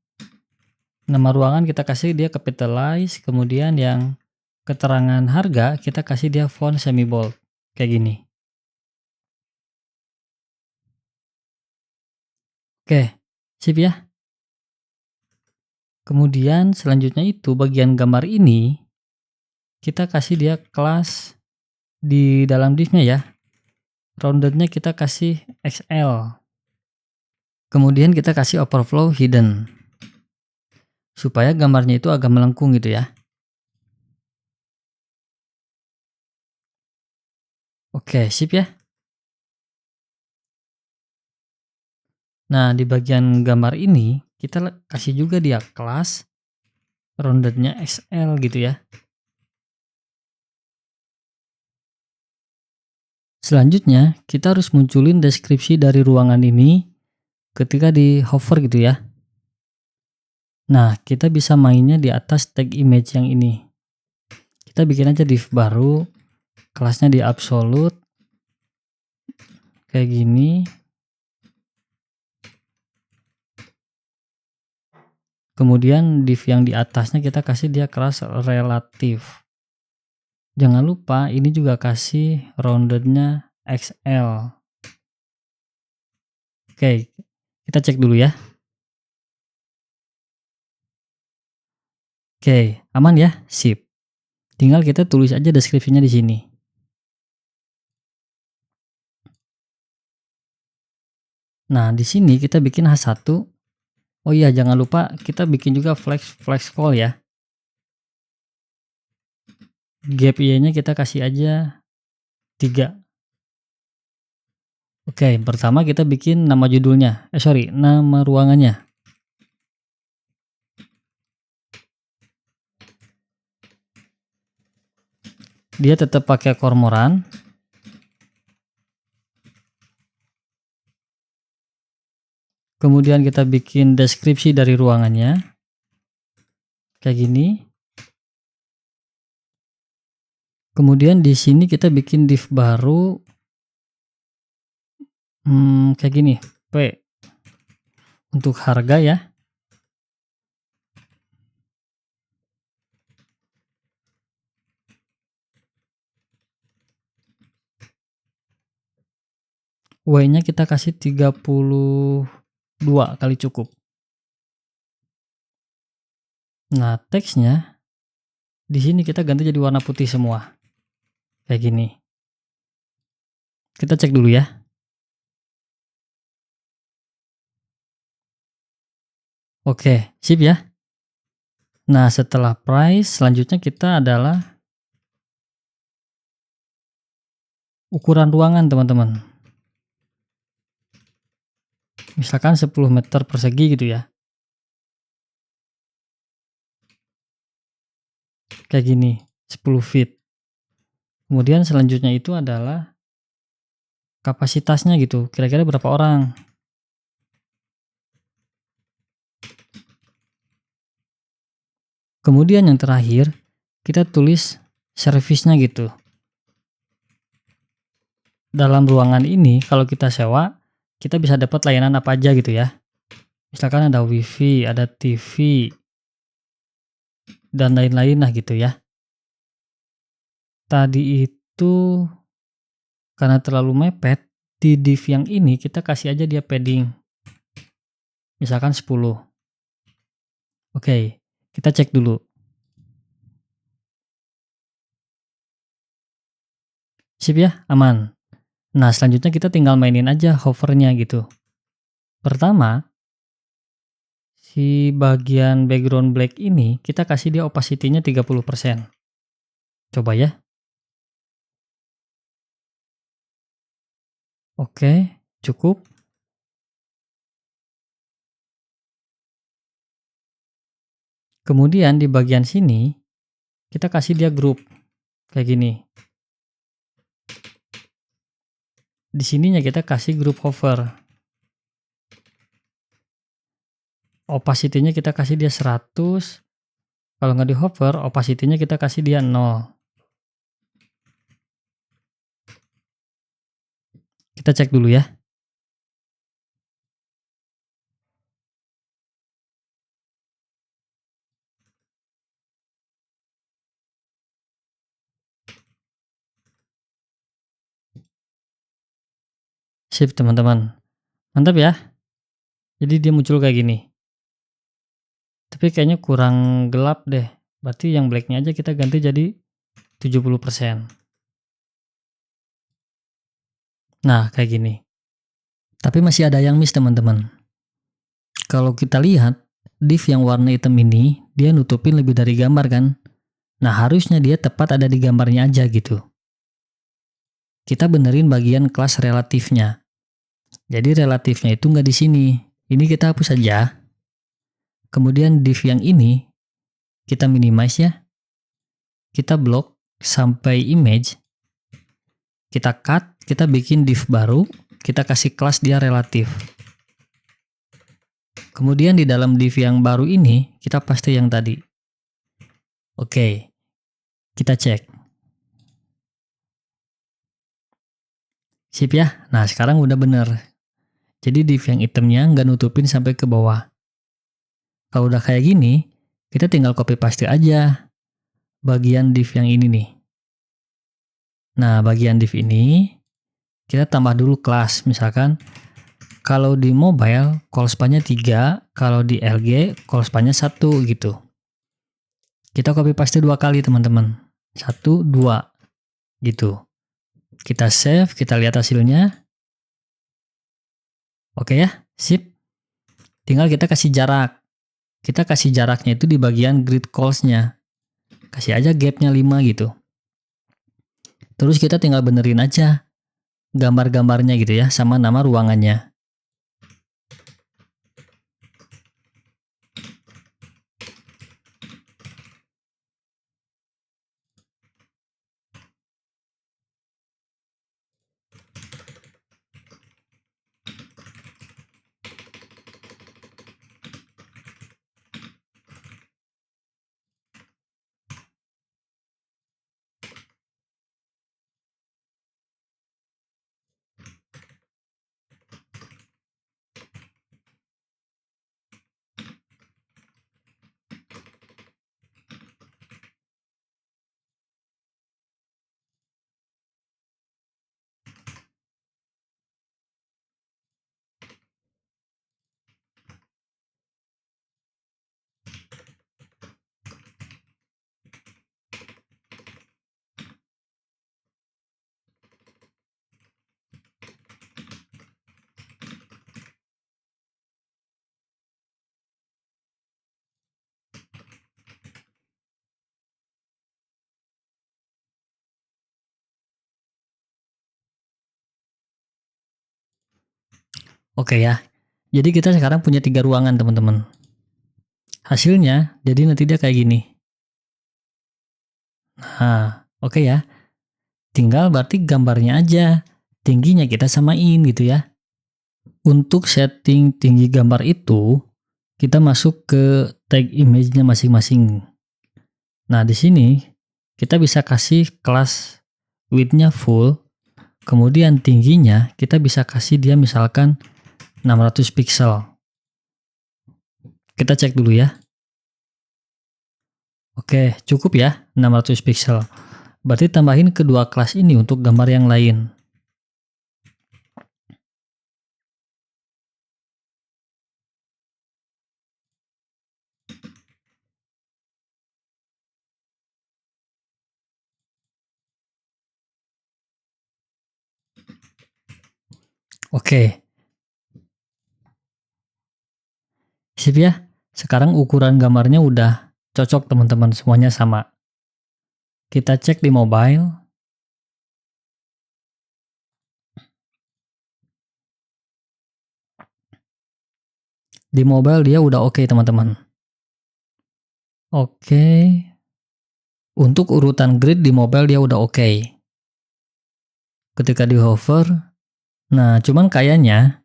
nama ruangan kita kasih dia capitalize, kemudian yang keterangan harga kita kasih dia font semi bold kayak gini. Oke, sip ya. Kemudian selanjutnya itu bagian gambar ini kita kasih dia kelas di dalam divnya ya. Roundednya kita kasih XL. Kemudian kita kasih overflow hidden. Supaya gambarnya itu agak melengkung gitu ya. Oke, sip ya. Nah, di bagian gambar ini kita kasih juga dia kelas roundednya XL gitu ya. Selanjutnya, kita harus munculin deskripsi dari ruangan ini ketika di hover gitu ya. Nah, kita bisa mainnya di atas tag image yang ini. Kita bikin aja div baru, kelasnya di absolute, kayak gini. Kemudian div yang di atasnya kita kasih dia kelas relatif. Jangan lupa ini juga kasih roundednya XL. Oke, kita cek dulu ya. Oke, aman ya? Sip. Tinggal kita tulis aja deskripsinya di sini. Nah, di sini kita bikin H1. Oh iya, jangan lupa kita bikin juga flex call ya. Gap Y-nya kita kasih aja 3. Oke, pertama kita bikin nama judulnya. Nama ruangannya. Dia tetap pakai Cormoran. Kemudian kita bikin deskripsi dari ruangannya. Kayak gini. Kemudian di sini kita bikin div baru. Kayak gini. P. Untuk harga ya. Y-nya kita kasih 32 kali cukup. Nah, teksnya di sini kita ganti jadi warna putih semua. Kayak gini. Kita cek dulu ya. Oke, sip ya. Nah, setelah price, selanjutnya kita adalah ukuran ruangan, teman-teman. Misalkan 10 meter persegi gitu ya. Kayak gini, 10 feet. Kemudian selanjutnya itu adalah kapasitasnya gitu, kira-kira berapa orang. Kemudian yang terakhir, kita tulis servisnya gitu. Dalam ruangan ini, kalau kita sewa, kita bisa dapat layanan apa aja gitu ya. Misalkan ada wifi, ada TV, dan lain-lain lah gitu ya. Tadi itu karena terlalu mepet, di div yang ini kita kasih aja dia padding. Misalkan 10. Oke, kita cek dulu. Sip ya, aman. Nah, selanjutnya kita tinggal mainin aja hovernya gitu. Pertama, si bagian background black ini kita kasih dia opacity-nya 30%. Coba ya. Oke, cukup. Kemudian di bagian sini kita kasih dia grup kayak gini. Di sininya kita kasih grup hover. Opacity-nya kita kasih dia 100. Kalau nggak di hover, opacity-nya kita kasih dia 0. Kita cek dulu ya. Sip teman-teman. Mantap ya. Jadi dia muncul kayak gini. Tapi kayaknya kurang gelap deh. Berarti yang black-nya aja kita ganti jadi 70%. Nah, kayak gini. Tapi masih ada yang miss teman-teman. Kalau kita lihat, div yang warna hitam ini, dia nutupin lebih dari gambar kan? Nah, harusnya dia tepat ada di gambarnya aja gitu. Kita benerin bagian kelas relatifnya. Jadi relatifnya itu nggak di sini. Ini kita hapus saja. Kemudian div yang ini, kita minimize ya. Kita blok sampai image. Kita cut, kita bikin div baru. Kita kasih kelas dia relatif. Kemudian di dalam div yang baru ini, kita paste yang tadi. Oke, kita cek. Sip ya, nah sekarang udah bener. Jadi div yang hitamnya nggak nutupin sampai ke bawah. Kalau udah kayak gini, kita tinggal copy paste aja bagian div yang ini nih. Nah, bagian div ini, kita tambah dulu kelas. Misalkan, kalau di mobile, call span-nya 3, kalau di LG, call span-nya 1 gitu. Kita copy paste 2 kali teman-teman. 1, 2 gitu. Kita save, kita lihat hasilnya. Oke ya, sip. Tinggal kita kasih jarak. Kita kasih jaraknya itu di bagian grid calls-nya. Kasih aja gap-nya 5 gitu. Terus kita tinggal benerin aja gambar-gambarnya gitu ya, sama nama ruangannya. Oke ya. Jadi kita sekarang punya 3 ruangan teman-teman. Hasilnya jadi nanti dia kayak gini. Nah, oke ya. Tinggal berarti gambarnya aja. Tingginya kita samain gitu ya. Untuk setting tinggi gambar itu, kita masuk ke tag image-nya masing-masing. Nah, di sini kita bisa kasih kelas width-nya full. Kemudian tingginya kita bisa kasih dia misalkan 600 pixel. Kita cek dulu ya. Oke, cukup ya 600 pixel. Berarti tambahin kedua kelas ini untuk gambar yang lain. Oke. Sip ya. Sekarang ukuran gambarnya udah cocok teman-teman, semuanya sama. Kita cek di mobile. Di mobile dia udah oke teman-teman. Oke. Untuk urutan grid di mobile dia udah oke. Ketika di hover, nah cuman kayaknya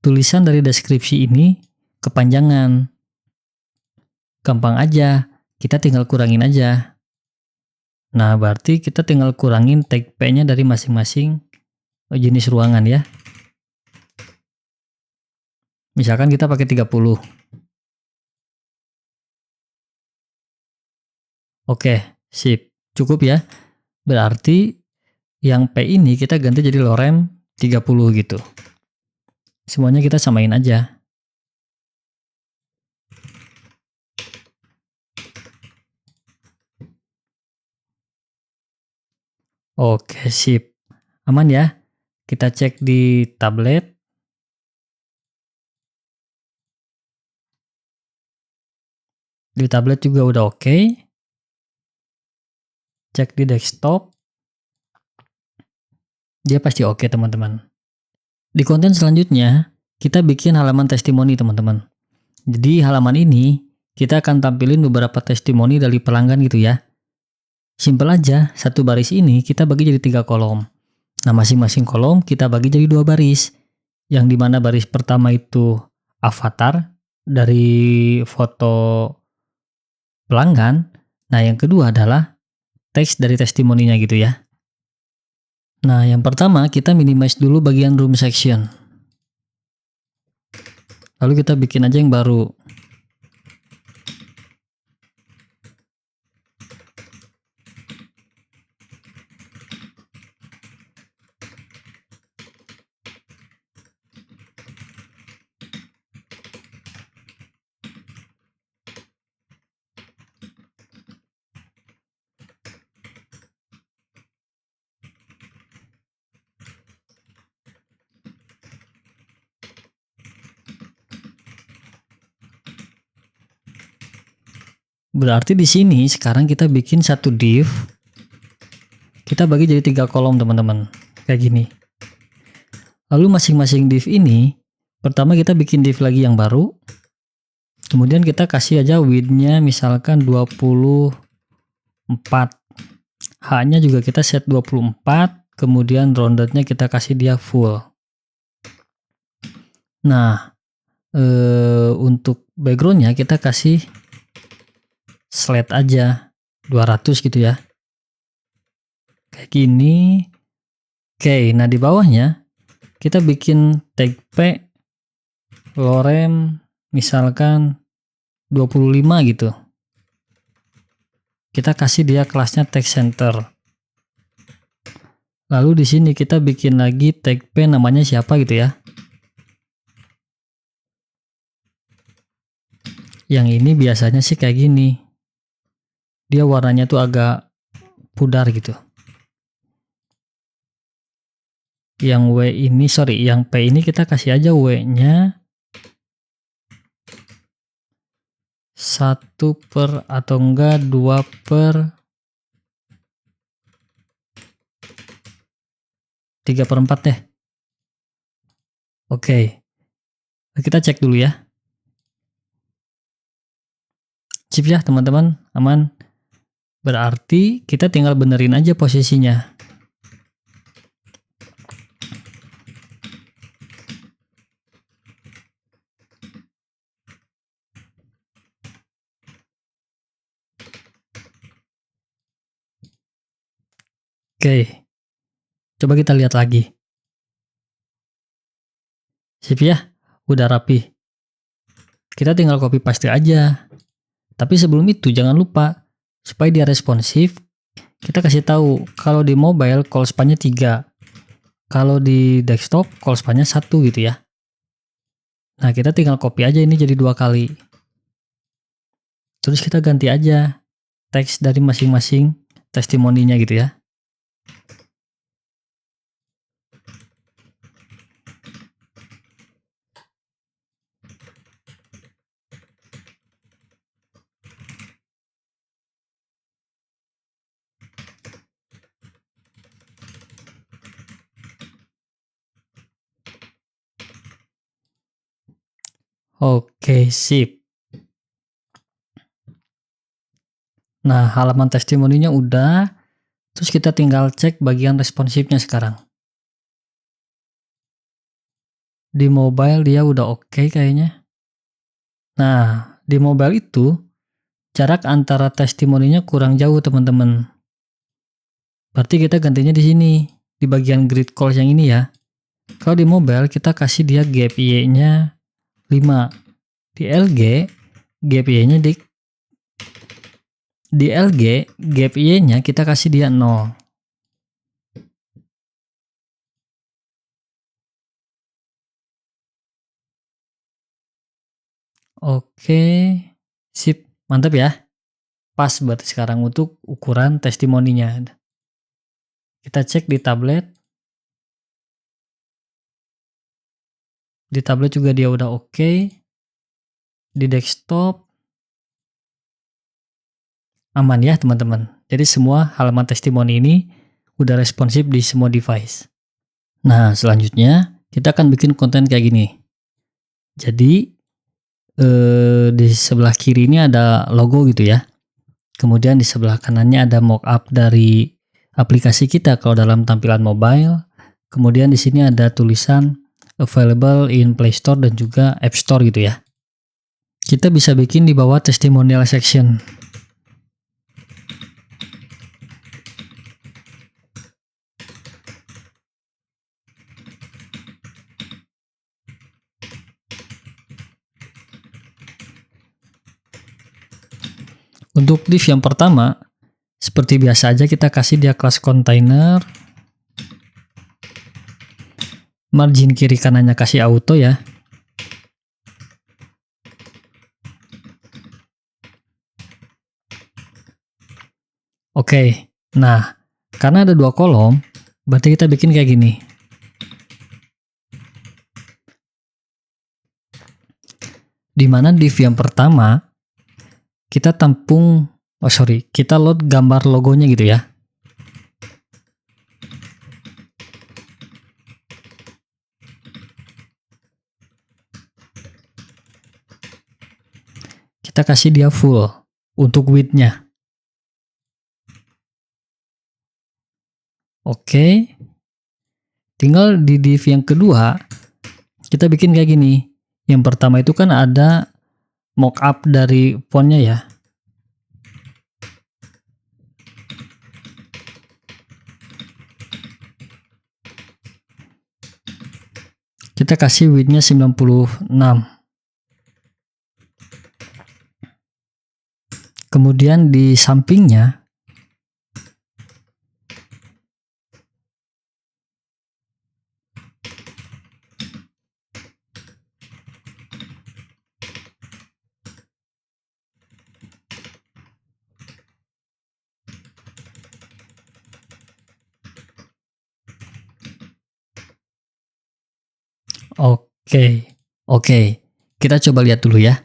tulisan dari deskripsi ini kepanjangan. Gampang aja, kita tinggal kurangin aja. Nah berarti kita tinggal kurangin tag P-nya dari masing-masing jenis ruangan ya. Misalkan kita pakai 30. Oke, sip. Cukup ya. Berarti yang P ini kita ganti jadi lorem 30 gitu. Semuanya kita samain aja. Oke, sip. Aman ya. Kita cek di tablet. Di tablet juga udah oke. Cek di desktop. Dia pasti oke teman-teman. Di konten selanjutnya, kita bikin halaman testimoni teman-teman. Jadi halaman ini, kita akan tampilin beberapa testimoni dari pelanggan gitu ya. Simpel aja, satu baris ini kita bagi jadi 3 kolom. Nah masing-masing kolom kita bagi jadi 2 baris. Yang dimana baris pertama itu avatar dari foto pelanggan. Nah yang kedua adalah teks dari testimoninya gitu ya. Nah yang pertama kita minimize dulu bagian room section. Lalu kita bikin aja yang baru. Berarti di sini sekarang kita bikin satu div. Kita bagi jadi 3 kolom teman-teman. Kayak gini. Lalu masing-masing div ini, pertama kita bikin div lagi yang baru. Kemudian kita kasih aja width-nya misalkan 24. H-nya juga kita set 24. Kemudian rounded-nya kita kasih dia full. Nah, untuk background-nya kita kasih slide aja 200 gitu ya. Kayak gini. Oke, nah di bawahnya kita bikin tag P lorem misalkan 25 gitu. Kita kasih dia kelasnya text center. Lalu di sini kita bikin lagi tag P namanya siapa gitu ya. Yang ini biasanya sih kayak gini. Dia warnanya tuh agak pudar gitu. Yang W ini, yang P ini kita kasih aja W-nya 1 per atau enggak 2 per 3/4 deh. Oke. Kita cek dulu ya. Sip ya teman-teman, aman. Berarti kita tinggal benerin aja posisinya. Oke, coba kita lihat lagi. Sip ya, udah rapi. Kita tinggal copy paste aja. Tapi sebelum itu jangan lupa, supaya dia responsif, kita kasih tahu kalau di mobile call span-nya 3. Kalau di desktop call span-nya 1 gitu ya. Nah, kita tinggal copy aja ini jadi 2 kali. Terus kita ganti aja teks dari masing-masing testimoninya gitu ya. Oke, sip. Nah, halaman testimoninya udah. Terus kita tinggal cek bagian responsifnya sekarang. Di mobile dia udah oke kayaknya. Nah, di mobile itu jarak antara testimoninya kurang jauh teman-teman. Berarti kita gantinya di sini, di bagian grid calls yang ini ya. Kalau di mobile kita kasih dia gap y-nya 5. Di LG gap y-nya di LG gap y-nya kita kasih dia 0. Oke, sip, mantap ya. Pas berarti sekarang untuk ukuran testimoninya. Kita cek di tablet. Di tablet juga dia udah oke. Di desktop aman ya teman-teman. Jadi semua halaman testimoni ini udah responsif di semua device. Nah, selanjutnya kita akan bikin konten kayak gini. Jadi di sebelah kiri ini ada logo gitu ya. Kemudian di sebelah kanannya ada mockup dari aplikasi kita kalau dalam tampilan mobile. Kemudian di sini ada tulisan available in Play Store dan juga App Store gitu ya. Kita bisa bikin di bawah testimonial section. Untuk div yang pertama, seperti biasa aja kita kasih dia kelas container. Margin kiri kanannya kasih auto ya. Oke, nah karena ada 2 kolom, berarti kita bikin kayak gini. Dimana div yang pertama, kita kita load gambar logonya gitu ya. Kita kasih dia full untuk width-nya. Oke. Tinggal di div yang kedua, kita bikin kayak gini. Yang pertama itu kan ada mockup dari fontnya ya. Kita kasih width-nya 96. Kemudian di sampingnya Oke. Kita coba lihat dulu ya.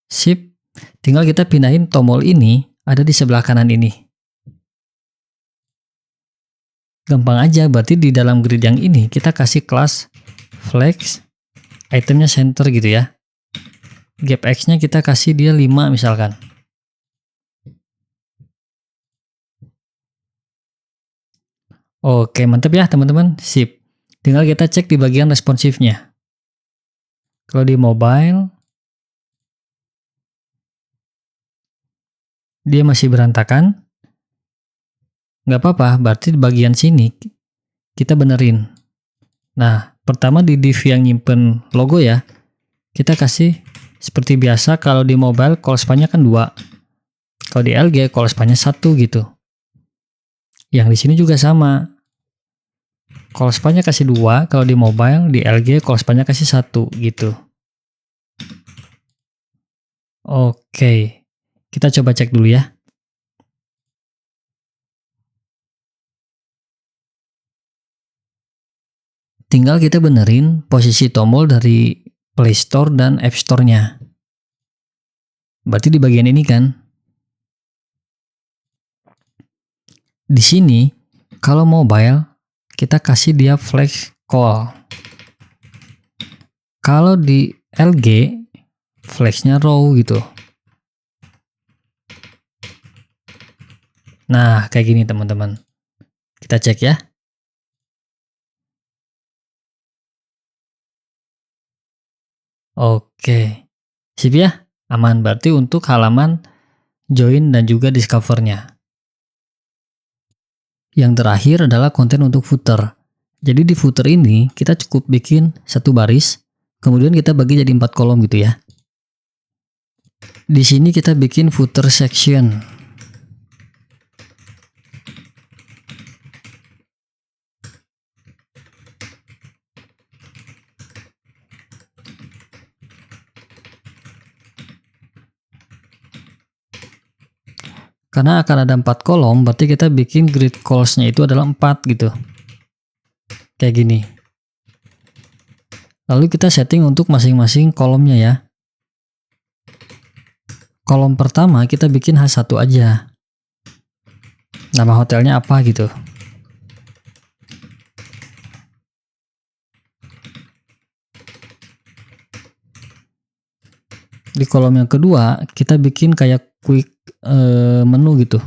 Sip. Tinggal kita pindahin tombol ini ada di sebelah kanan ini. Gampang aja, berarti di dalam grid yang ini kita kasih kelas flex, itemnya center gitu ya. Gap X-nya kita kasih dia 5 misalkan. Oke, mantap ya teman-teman, sip. Tinggal kita cek di bagian responsifnya. Kalau di mobile, dia masih berantakan. Nggak apa-apa, berarti di bagian sini kita benerin. Nah, pertama di div yang nyimpen logo ya, kita kasih seperti biasa. Kalau di mobile call span-nya kan 2. Kalau di LG call span-nya 1 gitu. Yang di sini juga sama. Call span-nya kasih 2 kalau di mobile, di LG call span-nya kasih 1 gitu. Oke. Kita coba cek dulu ya. Tinggal kita benerin posisi tombol dari Play Store dan App Store-nya. Berarti di bagian ini kan. Di sini, kalau mobile, kita kasih dia flex call. Kalau di LG, flexnya raw gitu. Nah, kayak gini teman-teman. Kita cek ya. Oke. Sip ya, aman. Berarti untuk halaman join dan juga discover-nya. Yang terakhir adalah konten untuk footer. Jadi di footer ini kita cukup bikin satu baris, kemudian kita bagi jadi 4 kolom gitu ya. Di sini kita bikin footer section. Karena akan ada 4 kolom, berarti kita bikin grid calls-nya itu adalah 4 gitu. Kayak gini. Lalu kita setting untuk masing-masing kolomnya ya. Kolom pertama kita bikin H1 aja. Nama hotelnya apa gitu. Di kolom yang kedua kita bikin kayak quick menu gitu.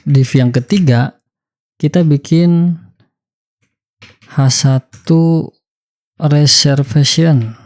Div yang ketiga kita bikin H1 reservation.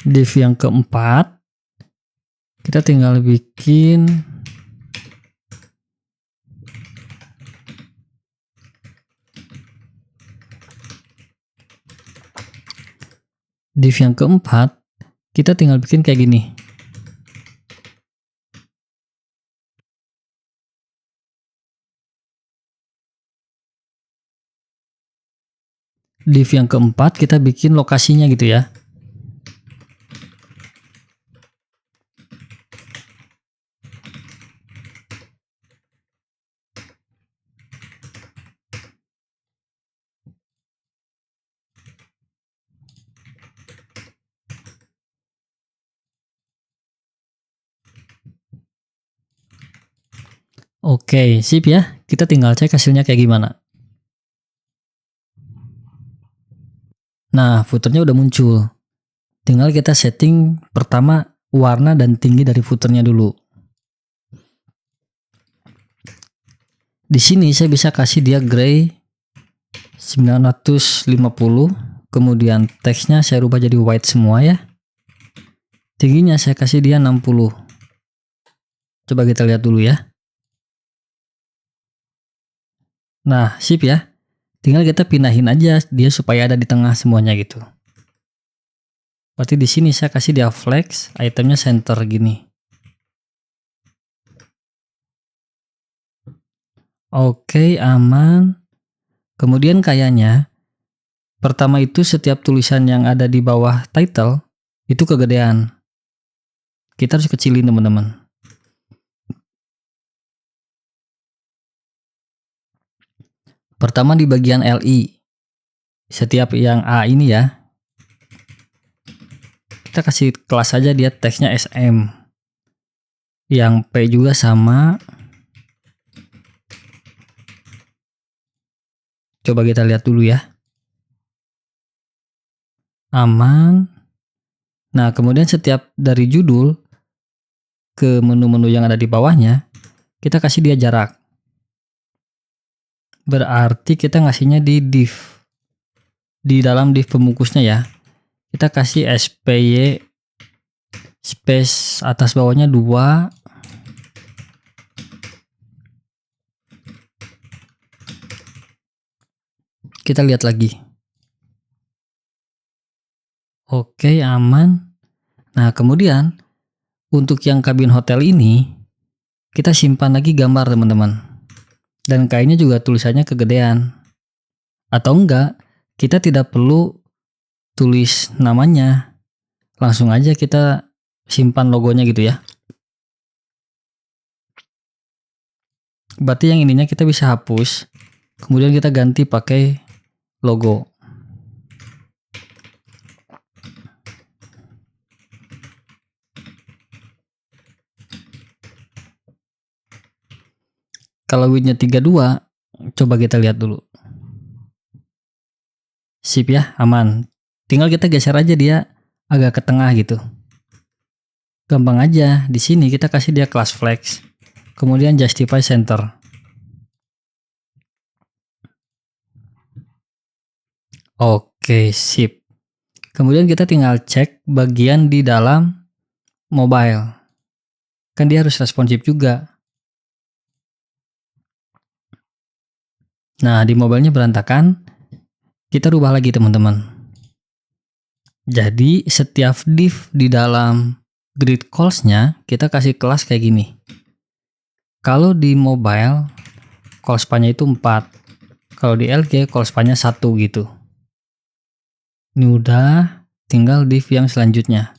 Div yang keempat kita tinggal bikin kita tinggal bikin kayak gini. Div yang keempat kita bikin lokasinya gitu ya. Oke, sip ya. Kita tinggal cek hasilnya kayak gimana. Nah, footernya udah muncul. Tinggal kita setting pertama warna dan tinggi dari footernya dulu. Di sini saya bisa kasih dia gray 950, kemudian teksnya saya rubah jadi white semua ya. Tingginya saya kasih dia 60. Coba kita lihat dulu ya. Nah, sip ya. Tinggal kita pindahin aja dia supaya ada di tengah semuanya gitu. Berarti di sini saya kasih dia flex, itemnya center gini. Oke, aman. Kemudian kayaknya pertama itu setiap tulisan yang ada di bawah title itu kegedean. Kita harus kecilin teman-teman. Pertama di bagian LI. Setiap yang A ini ya. Kita kasih kelas aja dia teksnya SM. Yang P juga sama. Coba kita lihat dulu ya. Aman. Nah, kemudian setiap dari judul ke menu-menu yang ada di bawahnya, kita kasih dia jarak. Berarti kita ngasihnya di div. Di dalam div pembungkusnya ya. Kita kasih SPY space atas bawahnya 2. Kita lihat lagi. Oke, aman. Nah, kemudian untuk yang kabin hotel ini kita simpan lagi gambar teman-teman. Dan kayaknya juga tulisannya kegedean. Atau enggak, kita tidak perlu tulis namanya. Langsung aja kita simpan logonya gitu ya. Berarti yang ininya kita bisa hapus. Kemudian kita ganti pakai logo. Kalau widthnya 32, coba kita lihat dulu. Sip ya, aman. Tinggal kita geser aja dia agak ke tengah gitu. Gampang aja, di sini kita kasih dia class flex. Kemudian justify center. Oke, sip. Kemudian kita tinggal cek bagian di dalam mobile. Kan dia harus responsif juga. Nah, di mobilenya berantakan. Kita rubah lagi teman-teman. Jadi setiap div di dalam grid calls-nya kita kasih kelas kayak gini. Kalau di mobile call span-nya itu 4. Kalau di LG call span-nya 1 gitu. Ini udah, tinggal div yang selanjutnya.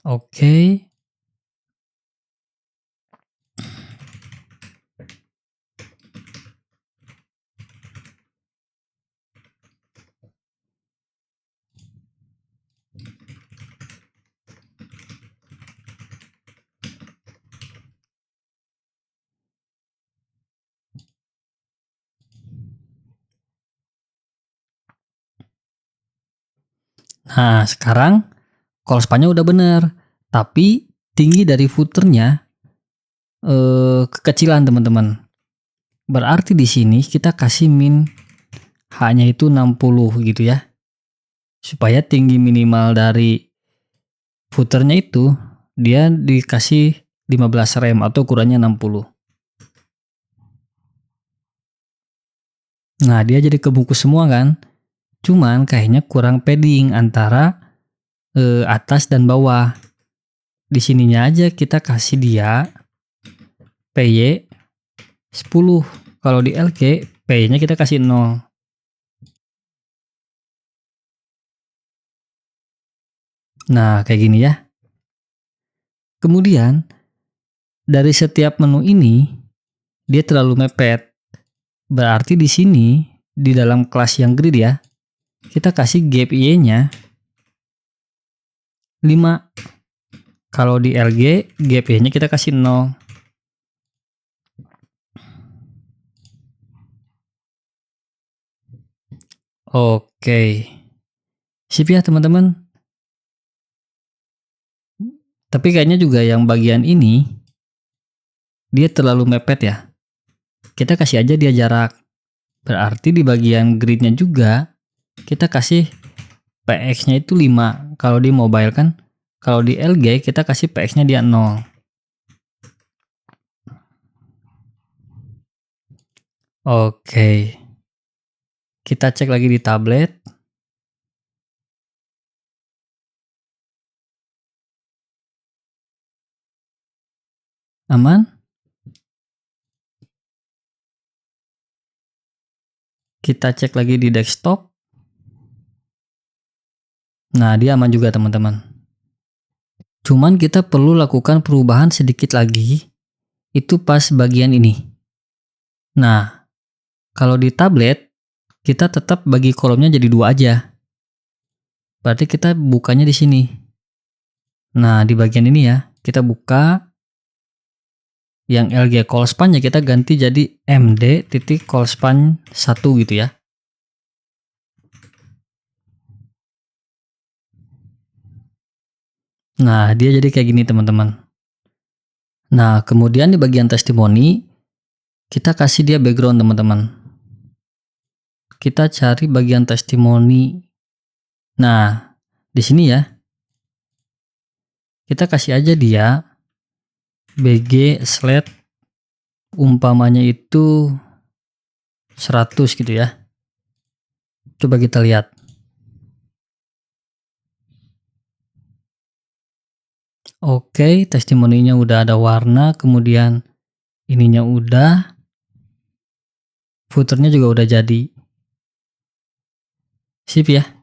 Oke. Nah, sekarang call span-nya udah bener. Tapi tinggi dari footernya kekecilan teman-teman. Berarti di sini kita kasih min H-nya itu 60 gitu ya. Supaya tinggi minimal dari footernya itu dia dikasih 15 rem atau ukurannya 60. Nah, dia jadi kebungkus semua kan. Cuman kayaknya kurang padding antara atas dan bawah. Di sininya aja kita kasih dia PY 10. Kalau di LG PY-nya kita kasih 0. Nah, kayak gini ya. Kemudian dari setiap menu ini dia terlalu mepet. Berarti di sini di dalam kelas yang grid ya, kita kasih gap Y-nya 5. Kalau di LG, GPI-nya kita kasih 0. Oke. Sip ya teman-teman. Tapi kayaknya juga yang bagian ini, dia terlalu mepet ya. Kita kasih aja dia jarak. Berarti di bagian gridnya juga, kita kasih PX-nya itu 5. Kalau di mobile kan, kalau di LG kita kasih PX-nya dia 0. Oke. Kita cek lagi di tablet. Aman. Kita cek lagi di desktop. Nah, dia aman juga teman-teman. Cuman kita perlu lakukan perubahan sedikit lagi. Itu pas bagian ini. Nah, kalau di tablet, kita tetap bagi kolomnya jadi 2 aja. Berarti kita bukanya di sini. Nah, di bagian ini ya, kita buka. Yang LG callspan ya kita ganti jadi md.callspan 1 gitu ya. Nah, dia jadi kayak gini teman-teman. Nah, kemudian di bagian testimoni, kita kasih dia background teman-teman. Kita cari bagian testimoni. Nah, di sini ya, kita kasih aja dia bg sled umpamanya itu 100 gitu ya. Coba kita lihat. Oke, testimoninya udah ada warna, kemudian ininya udah, footernya juga udah jadi. Sip ya.